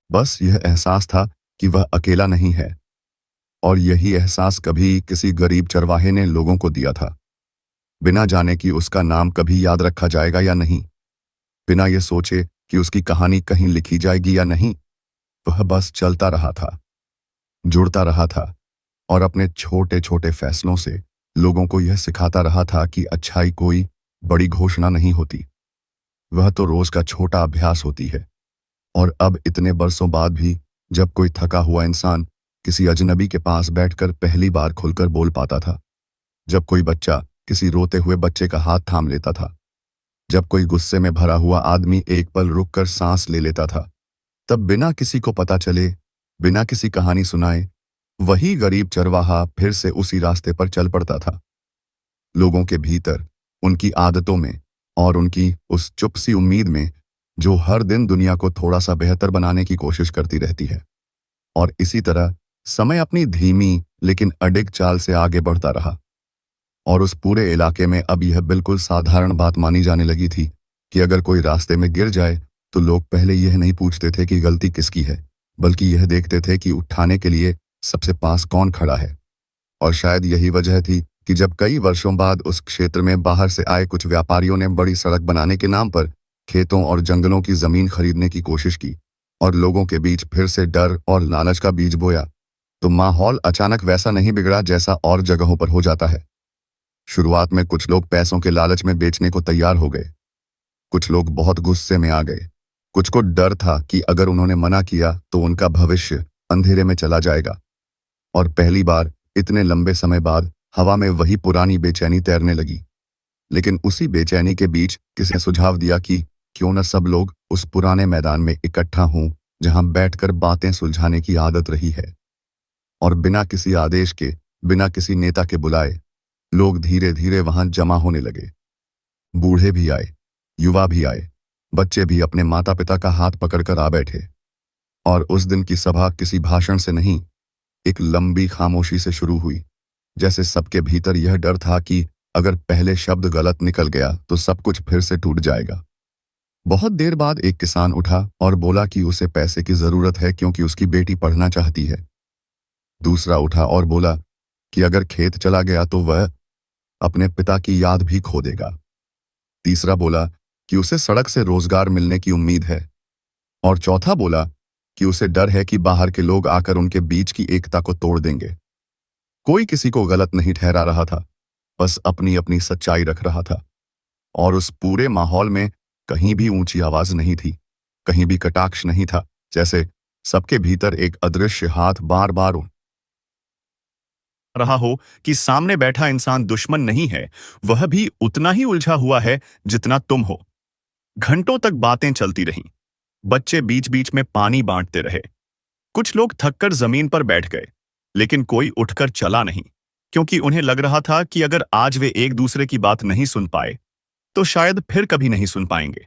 [SPEAKER 1] बस यह एहसास था कि वह अकेला नहीं है। और यही एहसास कभी किसी गरीब चरवाहे ने लोगों को दिया था, बिना जाने कि उसका नाम कभी याद रखा जाएगा या नहीं, बिना ये सोचे कि उसकी कहानी कहीं लिखी जाएगी या नहीं। वह बस चलता रहा था, जुड़ता रहा था, और अपने छोटे छोटे फैसलों से लोगों को यह सिखाता रहा था कि अच्छाई कोई बड़ी घोषणा नहीं होती, वह तो रोज का छोटा अभ्यास होती है। और अब इतने बरसों बाद भी जब कोई थका हुआ इंसान किसी अजनबी के पास बैठकर पहली बार खुलकर बोल पाता था, जब कोई बच्चा किसी रोते हुए बच्चे का हाथ थाम लेता था, जब कोई गुस्से में भरा हुआ आदमी एक पल रुककर सांस ले लेता था, तब बिना किसी को पता चले, बिना किसी कहानी सुनाए, वही गरीब चरवाहा फिर से उसी रास्ते पर चल पड़ता था। लोगों के भीतर, उनकी आदतों में, और उनकी उस चुप सी उम्मीद में जो हर दिन दुनिया को थोड़ा सा बेहतर बनाने की कोशिश करती रहती है। और इसी तरह समय अपनी धीमी लेकिन अडिग चाल से आगे बढ़ता रहा। और उस पूरे इलाके में अब यह बिल्कुल साधारण बात मानी जाने लगी थी कि अगर कोई रास्ते में गिर जाए तो लोग पहले यह नहीं पूछते थे कि गलती किसकी है, बल्कि यह देखते थे कि उठाने के लिए सबसे पास कौन खड़ा है। और शायद यही वजह थी कि जब कई वर्षों बाद उस क्षेत्र में बाहर से आए कुछ व्यापारियों ने बड़ी सड़क बनाने के नाम पर खेतों और जंगलों की जमीन खरीदने की कोशिश की और लोगों के बीच फिर से डर और लालच का बीज बोया, तो माहौल अचानक वैसा नहीं बिगड़ा जैसा और जगहों पर हो जाता है। शुरुआत में कुछ लोग पैसों के लालच में बेचने को तैयार हो गए, कुछ लोग बहुत गुस्से में आ गए, कुछ को डर था कि अगर उन्होंने मना किया तो उनका भविष्य अंधेरे में चला जाएगा। और पहली बार इतने लंबे समय बाद हवा में वही पुरानी बेचैनी तैरने लगी। लेकिन उसी बेचैनी के बीच किसी ने सुझाव दिया कि क्यों न सब लोग उस पुराने मैदान में इकट्ठा हों जहां बैठकर बातें सुलझाने की आदत रही है। और बिना किसी आदेश के, बिना किसी नेता के बुलाए, लोग धीरे धीरे वहां जमा होने लगे। बूढ़े भी आए, युवा भी आए, बच्चे भी अपने माता पिता का हाथ पकड़कर आ बैठे। और उस दिन की सभा किसी भाषण से नहीं, एक लंबी खामोशी से शुरू हुई,
[SPEAKER 2] जैसे सबके भीतर यह डर था कि अगर पहले शब्द गलत निकल गया तो सब कुछ फिर से टूट जाएगा। बहुत देर बाद एक किसान उठा और बोला कि उसे पैसे की जरूरत है क्योंकि उसकी बेटी पढ़ना चाहती है। दूसरा उठा और बोला कि अगर खेत चला गया तो वह अपने पिता की याद भी खो देगा। तीसरा बोला कि उसे सड़क से रोजगार मिलने की उम्मीद है। और चौथा बोला कि उसे डर है कि बाहर के लोग आकर उनके बीच की एकता को तोड़ देंगे। कोई किसी को गलत नहीं ठहरा रहा था, बस अपनी अपनी सच्चाई रख रहा था। और उस पूरे माहौल में कहीं भी ऊंची आवाज नहीं थी, कहीं भी कटाक्ष नहीं था, जैसे सबके भीतर एक अदृश्य हाथ बार बार
[SPEAKER 1] रहा हो कि सामने बैठा इंसान दुश्मन नहीं है, वह भी उतना ही उलझा हुआ है जितना तुम हो। घंटों तक बातें चलती रहीं। बच्चे बीच बीच में पानी बांटते रहे। कुछ लोग थककर जमीन पर बैठ गए, लेकिन कोई उठकर चला नहीं, क्योंकि उन्हें लग रहा था कि अगर आज वे एक दूसरे की बात नहीं सुन पाए तो शायद फिर कभी नहीं सुन पाएंगे।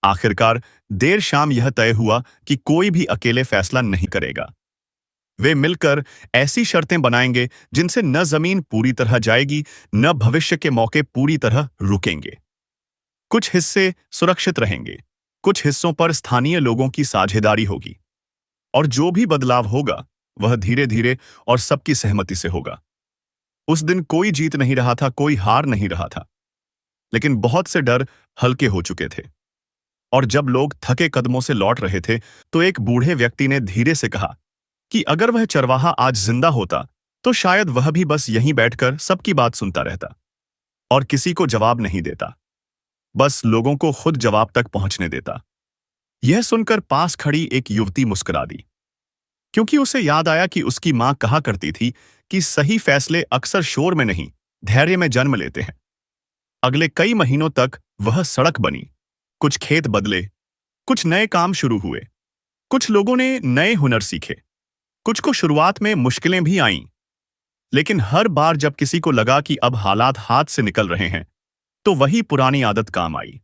[SPEAKER 1] आखिरकार देर शाम यह तय हुआ कि कोई भी अकेले फैसला नहीं करेगा। वे मिलकर ऐसी शर्तें बनाएंगे जिनसे न जमीन पूरी तरह जाएगी, न भविष्य के मौके पूरी तरह रुकेंगे। कुछ हिस्से सुरक्षित रहेंगे, कुछ हिस्सों पर स्थानीय लोगों की साझेदारी होगी, और जो भी बदलाव होगा वह धीरे धीरे और सबकी सहमति से होगा। उस दिन कोई जीत नहीं रहा था, कोई हार नहीं रहा था, लेकिन बहुत से डर हल्के हो चुके थे। और जब लोग थके कदमों से लौट रहे थे तो एक बूढ़े व्यक्ति ने धीरे से कहा कि अगर वह चरवाहा आज जिंदा होता तो शायद वह भी बस यहीं बैठकर सबकी बात सुनता रहता और किसी को जवाब नहीं देता, बस लोगों को खुद जवाब तक पहुंचने देता। यह सुनकर पास खड़ी एक युवती मुस्कुरा दी, क्योंकि उसे याद आया कि उसकी मां कहा करती थी कि सही फैसले अक्सर शोर में नहीं, धैर्य में जन्म लेते हैं। अगले कई महीनों तक वह सड़क बनी, कुछ खेत बदले, कुछ नए काम शुरू हुए, कुछ लोगों ने नए हुनर सीखे, कुछ को शुरुआत में मुश्किलें भी आईं। लेकिन हर बार जब किसी को लगा कि अब हालात हाथ से निकल रहे हैं तो वही पुरानी आदत काम आई,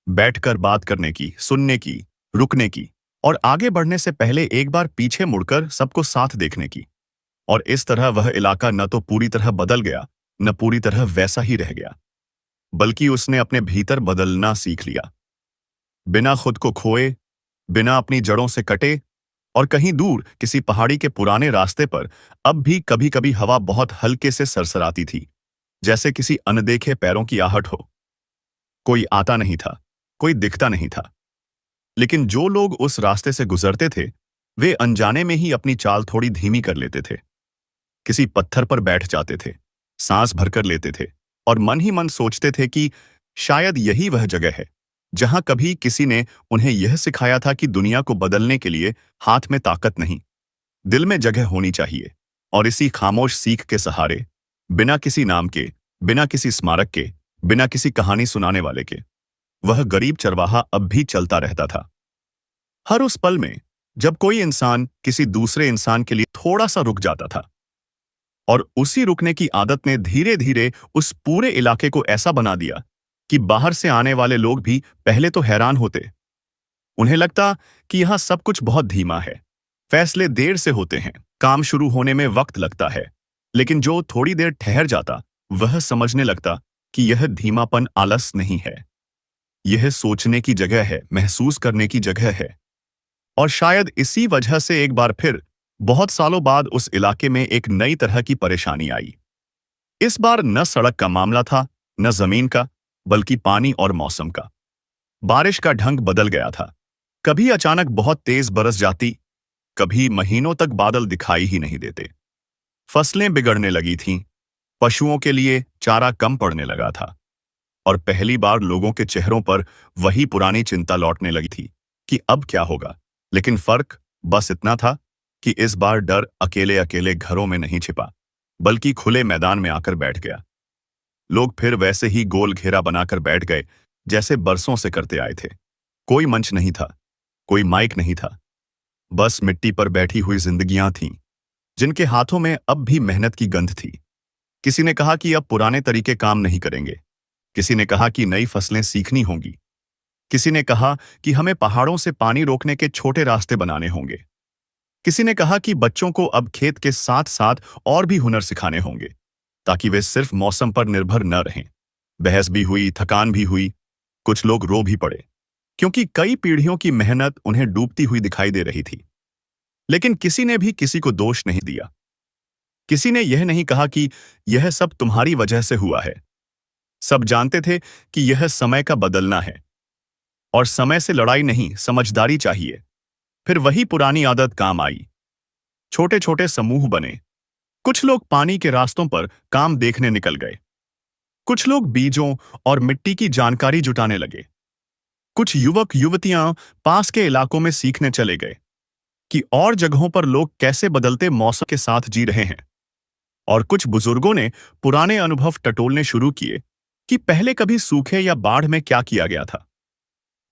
[SPEAKER 1] बैठकर बात करने की, सुनने की, रुकने की, और आगे बढ़ने से पहले एक बार पीछे मुड़कर सबको साथ देखने की। और इस तरह वह इलाका न तो पूरी तरह बदल गया, न पूरी तरह वैसा ही रह गया, बल्कि उसने अपने भीतर बदलना सीख लिया, बिना खुद को खोए, बिना अपनी जड़ों से कटे। और कहीं दूर किसी पहाड़ी के पुराने रास्ते पर अब भी कभी कभी हवा बहुत हल्के से सरसराती थी, जैसे किसी अनदेखे पैरों की आहट हो। कोई आता नहीं था, कोई दिखता नहीं था, लेकिन जो लोग उस रास्ते से गुजरते थे वे अनजाने में ही अपनी चाल थोड़ी धीमी कर लेते थे। किसी पत्थर पर बैठ जाते थे, सांस भरकर लेते थे, और मन ही मन सोचते थे कि शायद यही वह जगह है जहां कभी किसी ने उन्हें यह सिखाया था कि दुनिया को बदलने के लिए हाथ में ताकत नहीं, दिल में जगह होनी चाहिए। और इसी खामोश सीख के सहारे, बिना किसी नाम के, बिना किसी स्मारक के, बिना किसी कहानी सुनाने वाले के, वह गरीब चरवाहा अब भी चलता रहता था। हर उस पल में जब कोई इंसान किसी दूसरे इंसान के लिए थोड़ा सा रुक जाता था, और उसी रुकने की आदत ने धीरे धीरे उस पूरे इलाके को ऐसा बना दिया कि बाहर से आने वाले लोग भी पहले तो हैरान होते। उन्हें लगता कि यहां सब कुछ बहुत धीमा है, फैसले देर से होते हैं, काम शुरू होने में वक्त लगता है। लेकिन जो थोड़ी देर ठहर जाता वह समझने लगता कि यह धीमापन आलस नहीं है, यह सोचने की जगह है, महसूस करने की जगह है। और शायद इसी वजह से एक बार फिर बहुत सालों बाद उस इलाके में एक नई तरह की परेशानी आई। इस बार न सड़क का मामला था, न जमीन का, बल्कि पानी और मौसम का। बारिश का ढंग बदल गया था, कभी अचानक बहुत तेज बरस जाती, कभी महीनों तक बादल दिखाई ही नहीं देते। फसलें बिगड़ने लगी थीं, पशुओं के लिए चारा कम पड़ने लगा था, और पहली बार लोगों के चेहरों पर वही पुरानी चिंता लौटने लगी थी कि अब क्या होगा। लेकिन फर्क बस इतना था कि इस बार डर अकेले अकेले घरों में नहीं छिपा, बल्कि खुले मैदान में आकर बैठ गया। लोग फिर वैसे ही गोल घेरा बनाकर बैठ गए जैसे बरसों से करते आए थे। कोई मंच नहीं था, कोई माइक नहीं था, बस मिट्टी पर बैठी हुई जिंदगियां थीं, जिनके हाथों में अब भी मेहनत की गंध थी। किसी ने कहा कि अब पुराने तरीके काम नहीं करेंगे, किसी ने कहा कि नई फसलें सीखनी होंगी, किसी ने कहा कि हमें पहाड़ों से पानी रोकने के छोटे रास्ते बनाने होंगे। किसी ने कहा कि बच्चों को अब खेत के साथ साथ और भी हुनर सिखाने होंगे ताकि वे सिर्फ मौसम पर निर्भर न रहें। बहस भी हुई, थकान भी हुई, कुछ लोग रो भी पड़े क्योंकि कई पीढ़ियों की मेहनत उन्हें डूबती हुई दिखाई दे रही थी। लेकिन किसी ने भी किसी को दोष नहीं दिया। किसी ने यह नहीं कहा कि यह सब तुम्हारी वजह से हुआ है। सब जानते थे कि यह समय का बदलना है और समय से लड़ाई नहीं, समझदारी चाहिए। फिर वही पुरानी आदत काम आई। छोटे छोटे समूह बने। कुछ लोग पानी के रास्तों पर काम देखने निकल गए। कुछ लोग बीजों और मिट्टी की जानकारी जुटाने लगे। कुछ युवक युवतियां पास के इलाकों में सीखने चले गए कि और जगहों पर लोग कैसे बदलते मौसम के साथ जी रहे हैं। और कुछ बुजुर्गों ने पुराने अनुभव टटोलने शुरू किए कि पहले कभी सूखे या बाढ़ में क्या किया गया था।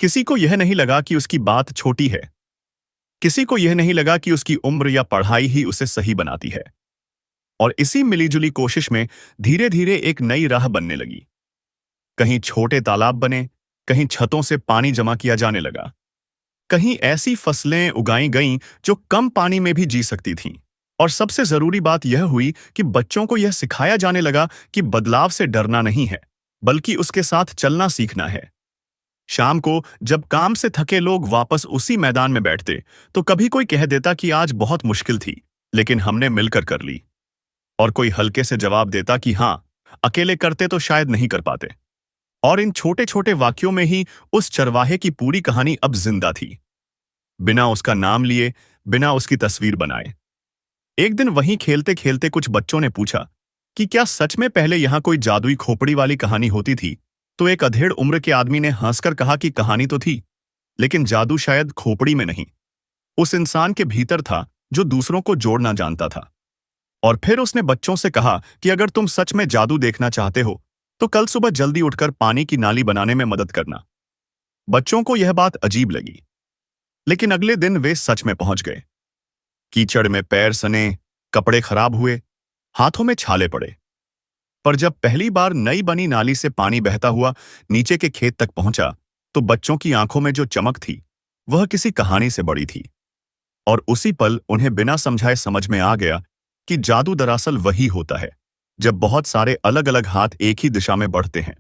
[SPEAKER 1] किसी को यह नहीं लगा कि उसकी बात छोटी है। किसी को यह नहीं लगा कि उसकी उम्र या पढ़ाई ही उसे सही बनाती है। और इसी मिलीजुली कोशिश में धीरे धीरे एक नई राह बनने लगी। कहीं छोटे तालाब बने, कहीं छतों से पानी जमा किया जाने लगा, कहीं ऐसी फसलें उगाई गईं जो कम पानी में भी जी सकती थीं। और सबसे जरूरी बात यह हुई कि बच्चों को यह सिखाया जाने लगा कि बदलाव से डरना नहीं है, बल्कि उसके साथ चलना सीखना है। शाम को जब काम से थके लोग वापस उसी मैदान में बैठते, तो कभी कोई कह देता कि आज बहुत मुश्किल थी, लेकिन हमने मिलकर कर ली। और कोई हल्के से जवाब देता कि हां, अकेले करते तो शायद नहीं कर पाते। और इन छोटे छोटे वाक्यों में ही उस चरवाहे की पूरी कहानी अब जिंदा थी, बिना उसका नाम लिए, बिना उसकी तस्वीर बनाए। एक दिन वहीं खेलते खेलते कुछ बच्चों ने पूछा कि क्या सच में पहले यहां कोई जादुई खोपड़ी वाली कहानी होती थी। तो एक अधेड़ उम्र के आदमी ने हंसकर कहा कि कहानी तो थी, लेकिन जादू शायद खोपड़ी में नहीं, उस इंसान के भीतर था जो दूसरों को जोड़ना जानता था। और फिर उसने बच्चों से कहा कि अगर तुम सच में जादू देखना चाहते हो तो कल सुबह जल्दी उठकर पानी की नाली बनाने में मदद करना। बच्चों को यह बात अजीब लगी, लेकिन अगले दिन वे सच में पहुंच गए। कीचड़ में पैर सने, कपड़े खराब हुए, हाथों में छाले पड़े। पर जब पहली बार नई बनी नाली से पानी बहता हुआ नीचे के खेत तक पहुंचा, तो बच्चों की आंखों में जो चमक थी वह किसी कहानी से बड़ी थी। और उसी पल उन्हें बिना समझाए समझ में आ गया कि जादू दरअसल वही होता है जब बहुत सारे अलग अलग हाथ एक ही दिशा में बढ़ते हैं।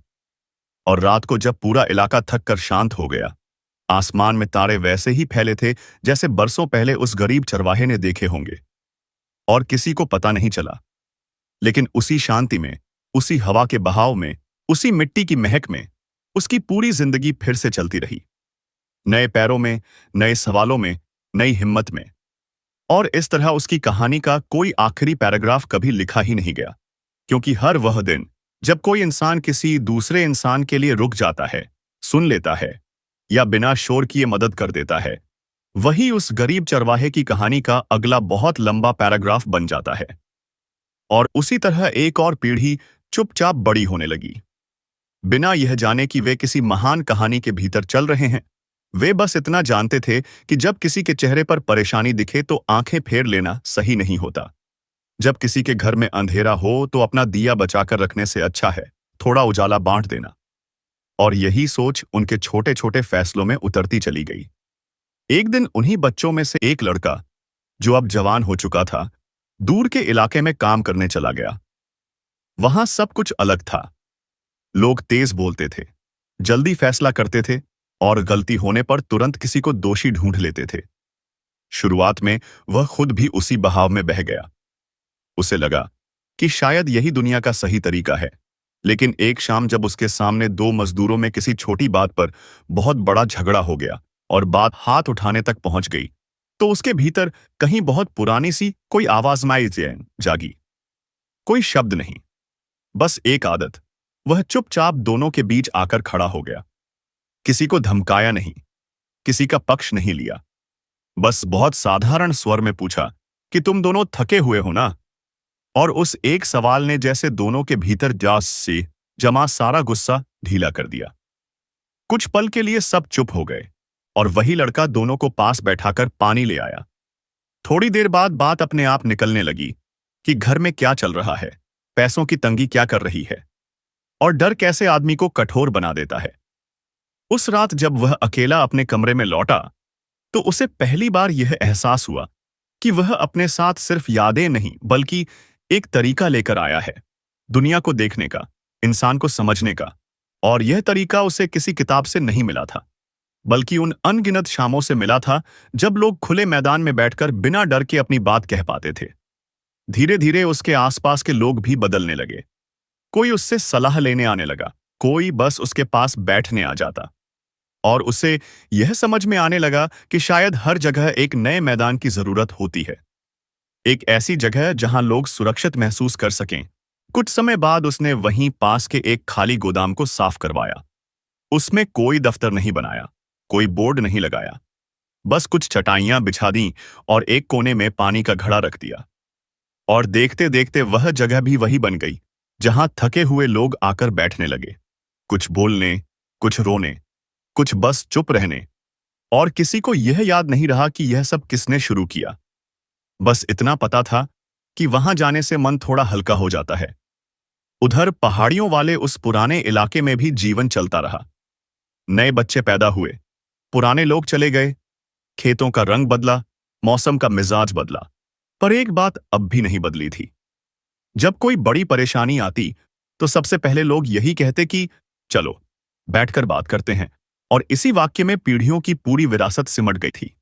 [SPEAKER 1] और रात को जब पूरा इलाका थक कर शांत हो गया, आसमान में तारे वैसे ही फैले थे जैसे बरसों पहले उस गरीब चरवाहे ने देखे होंगे। और किसी को पता नहीं चला, लेकिन उसी शांति में, उसी हवा के बहाव में, उसी मिट्टी की महक में उसकी पूरी जिंदगी फिर से चलती रही। नए पैरों में, नए सवालों में, नई हिम्मत में। और इस तरह उसकी कहानी का कोई आखिरी पैराग्राफ कभी लिखा ही नहीं गया, क्योंकि हर वह दिन जब कोई इंसान किसी दूसरे इंसान के लिए रुक जाता है, सुन लेता है या बिना शोर किए मदद कर देता है, वही उस गरीब चरवाहे की कहानी का अगला बहुत लंबा पैराग्राफ बन जाता है। और उसी तरह एक और पीढ़ी चुपचाप बड़ी होने लगी, बिना यह जाने कि वे किसी महान कहानी के भीतर चल रहे हैं। वे बस इतना जानते थे कि जब किसी के चेहरे पर परेशानी दिखे तो आंखें फेर लेना सही नहीं होता। जब किसी के घर में अंधेरा हो तो अपना दिया बचाकर रखने से अच्छा है थोड़ा उजाला बांट देना। और यही सोच उनके छोटे छोटे फैसलों में उतरती चली गई। एक दिन उन्हीं बच्चों में से एक लड़का, जो अब जवान हो चुका था, दूर के इलाके में काम करने चला गया। वहां सब कुछ अलग था। लोग तेज बोलते थे, जल्दी फैसला करते थे और गलती होने पर तुरंत किसी को दोषी ढूंढ लेते थे। शुरुआत में वह खुद भी उसी बहाव में बह गया। उसे लगा कि शायद यही दुनिया का सही तरीका है। लेकिन एक शाम जब उसके सामने दो मजदूरों में किसी छोटी बात पर बहुत बड़ा झगड़ा हो गया और बात हाथ उठाने तक पहुंच गई, तो उसके भीतर कहीं बहुत पुरानी सी कोई आवाज जागी। कोई शब्द नहीं, बस एक आदत। वह चुपचाप दोनों के बीच आकर खड़ा हो गया। किसी को धमकाया नहीं, किसी का पक्ष नहीं लिया, बस बहुत साधारण स्वर में पूछा कि तुम दोनों थके हुए हो ना। और उस एक सवाल ने जैसे दोनों के भीतर जास से जमा सारा गुस्सा ढीला कर दिया। कुछ पल के लिए सब चुप हो गए और वही लड़का दोनों को पास बैठाकर पानी ले आया। थोड़ी देर बाद बात अपने आप निकलने लगी कि घर में क्या चल रहा है, पैसों की तंगी क्या कर रही है और डर कैसे आदमी को कठोर बना देता है। उस रात जब वह अकेला अपने कमरे में लौटा, तो उसे पहली बार यह एहसास हुआ कि वह अपने साथ सिर्फ यादें नहीं बल्कि एक तरीका लेकर आया है दुनिया को देखने का, इंसान को समझने का। और यह तरीका उसे किसी किताब से नहीं मिला था, बल्कि उन अनगिनत शामों से मिला था जब लोग खुले मैदान में बैठकर बिना डर के अपनी बात कह पाते थे। धीरे धीरे उसके आसपास के लोग भी बदलने लगे। कोई उससे सलाह लेने आने लगा, कोई बस उसके पास बैठने आ जाता। और उसे यह समझ में आने लगा कि शायद हर जगह एक नए मैदान की जरूरत होती है, एक ऐसी जगह जहां लोग सुरक्षित महसूस कर सकें। कुछ समय बाद उसने वहीं पास के एक खाली गोदाम को साफ करवाया। उसमें कोई दफ्तर नहीं बनाया, कोई बोर्ड नहीं लगाया, बस कुछ चटाइयां बिछा दी और एक कोने में पानी का घड़ा रख दिया। और देखते देखते वह जगह भी वही बन गई जहां थके हुए लोग आकर बैठने लगे, कुछ बोलने, कुछ रोने, कुछ बस चुप रहने। और किसी को यह याद नहीं रहा कि यह सब किसने शुरू किया। बस इतना पता था कि वहां जाने से मन थोड़ा हल्का हो जाता है। उधर पहाड़ियों वाले उस पुराने इलाके में भी जीवन चलता रहा। नए बच्चे पैदा हुए, पुराने लोग चले गए, खेतों का रंग बदला, मौसम का मिजाज बदला, पर एक बात अब भी नहीं बदली थी। जब कोई बड़ी परेशानी आती तो सबसे पहले लोग यही कहते कि चलो बैठकर बात करते हैं। और इसी वाक्य में पीढ़ियों की पूरी विरासत सिमट गई थी।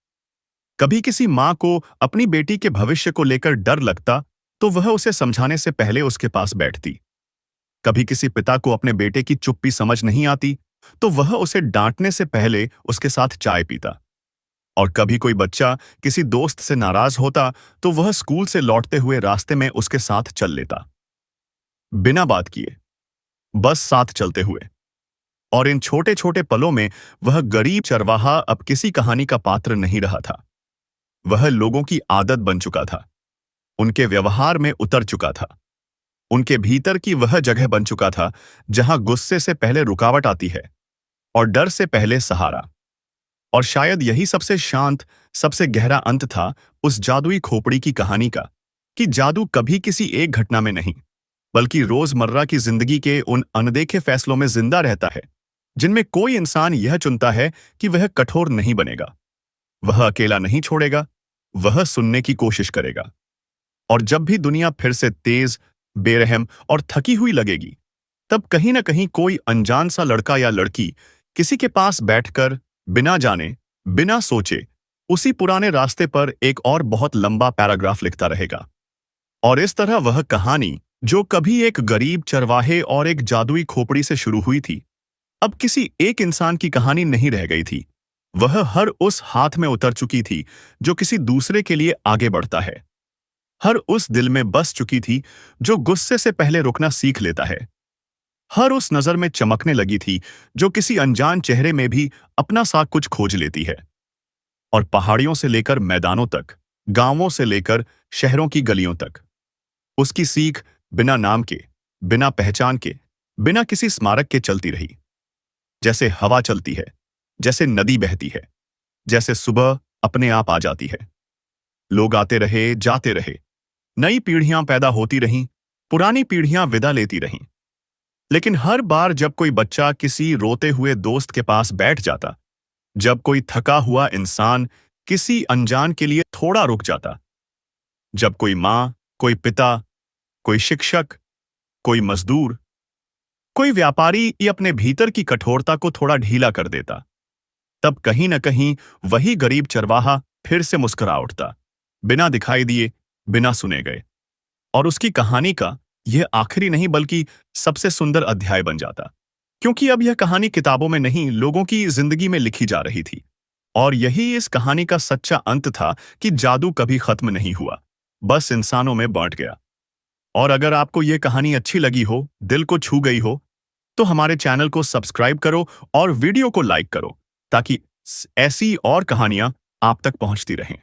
[SPEAKER 1] कभी किसी माँ को अपनी बेटी के भविष्य को लेकर डर लगता तो वह उसे समझाने से पहले उसके पास बैठती। कभी किसी पिता को अपने बेटे की चुप्पी समझ नहीं आती तो वह उसे डांटने से पहले उसके साथ चाय पीता। और कभी कोई बच्चा किसी दोस्त से नाराज होता तो वह स्कूल से लौटते हुए रास्ते में उसके साथ चल लेता, बिना बात किए, बस साथ चलते हुए। और इन छोटे छोटे पलों में वह गरीब चरवाहा अब किसी कहानी का पात्र नहीं रहा था। वह लोगों की आदत बन चुका था, उनके व्यवहार में उतर चुका था, उनके भीतर की वह जगह बन चुका था जहां गुस्से से पहले रुकावट आती है और डर से पहले सहारा। और शायद यही सबसे शांत, सबसे गहरा अंत था उस जादुई खोपड़ी की कहानी का, कि जादू कभी किसी एक घटना में नहीं बल्कि रोजमर्रा की जिंदगी के उन अनदेखे फैसलों में जिंदा रहता है, जिनमें कोई इंसान यह चुनता है कि वह कठोर नहीं बनेगा, वह अकेला नहीं छोड़ेगा, वह सुनने की कोशिश करेगा। और जब भी दुनिया फिर से तेज, बेरहम और थकी हुई लगेगी, तब कहीं ना कहीं कोई अनजान सा लड़का या लड़की किसी के पास बैठकर बिना जाने, बिना सोचे उसी पुराने रास्ते पर एक और बहुत लंबा पैराग्राफ लिखता रहेगा। और इस तरह वह कहानी, जो कभी एक गरीब चरवाहे और एक जादुई खोपड़ी से शुरू हुई थी, अब किसी एक इंसान की कहानी नहीं रह गई थी। वह हर उस हाथ में उतर चुकी थी जो किसी दूसरे के लिए आगे बढ़ता है, हर उस दिल में बस चुकी थी जो गुस्से से पहले रुकना सीख लेता है, हर उस नजर में चमकने लगी थी जो किसी अनजान चेहरे में भी अपना सा कुछ खोज लेती है। और पहाड़ियों से लेकर मैदानों तक, गांवों से लेकर शहरों की गलियों तक, उसकी सीख बिना नाम के, बिना पहचान के, बिना किसी स्मारक के चलती रही। जैसे हवा चलती है, जैसे नदी बहती है, जैसे सुबह अपने आप आ जाती है। लोग आते रहे, जाते रहे, नई पीढ़ियां पैदा होती रहीं, पुरानी पीढ़ियां विदा लेती रहीं। लेकिन हर बार जब कोई बच्चा किसी रोते हुए दोस्त के पास बैठ जाता, जब कोई थका हुआ इंसान किसी अनजान के लिए थोड़ा रुक जाता, जब कोई माँ, कोई पिता, कोई शिक्षक, कोई मजदूर, कोई व्यापारी ये अपने भीतर की कठोरता को थोड़ा ढीला कर देता, तब कहीं न कहीं वही गरीब चरवाहा फिर से मुस्कुरा उठता, बिना दिखाई दिए, बिना सुने गए। और उसकी कहानी का यह आखिरी नहीं बल्कि सबसे सुंदर अध्याय बन जाता, क्योंकि अब यह कहानी किताबों में नहीं, लोगों की जिंदगी में लिखी जा रही थी। और यही इस कहानी का सच्चा अंत था कि जादू कभी खत्म नहीं हुआ, बस इंसानों में बांट गया। और अगर आपको यह कहानी अच्छी लगी हो, दिल को छू गई हो, तो हमारे चैनल को सब्सक्राइब करो और वीडियो को लाइक करो, ताकि ऐसी और कहानियां आप तक पहुंचती रहें।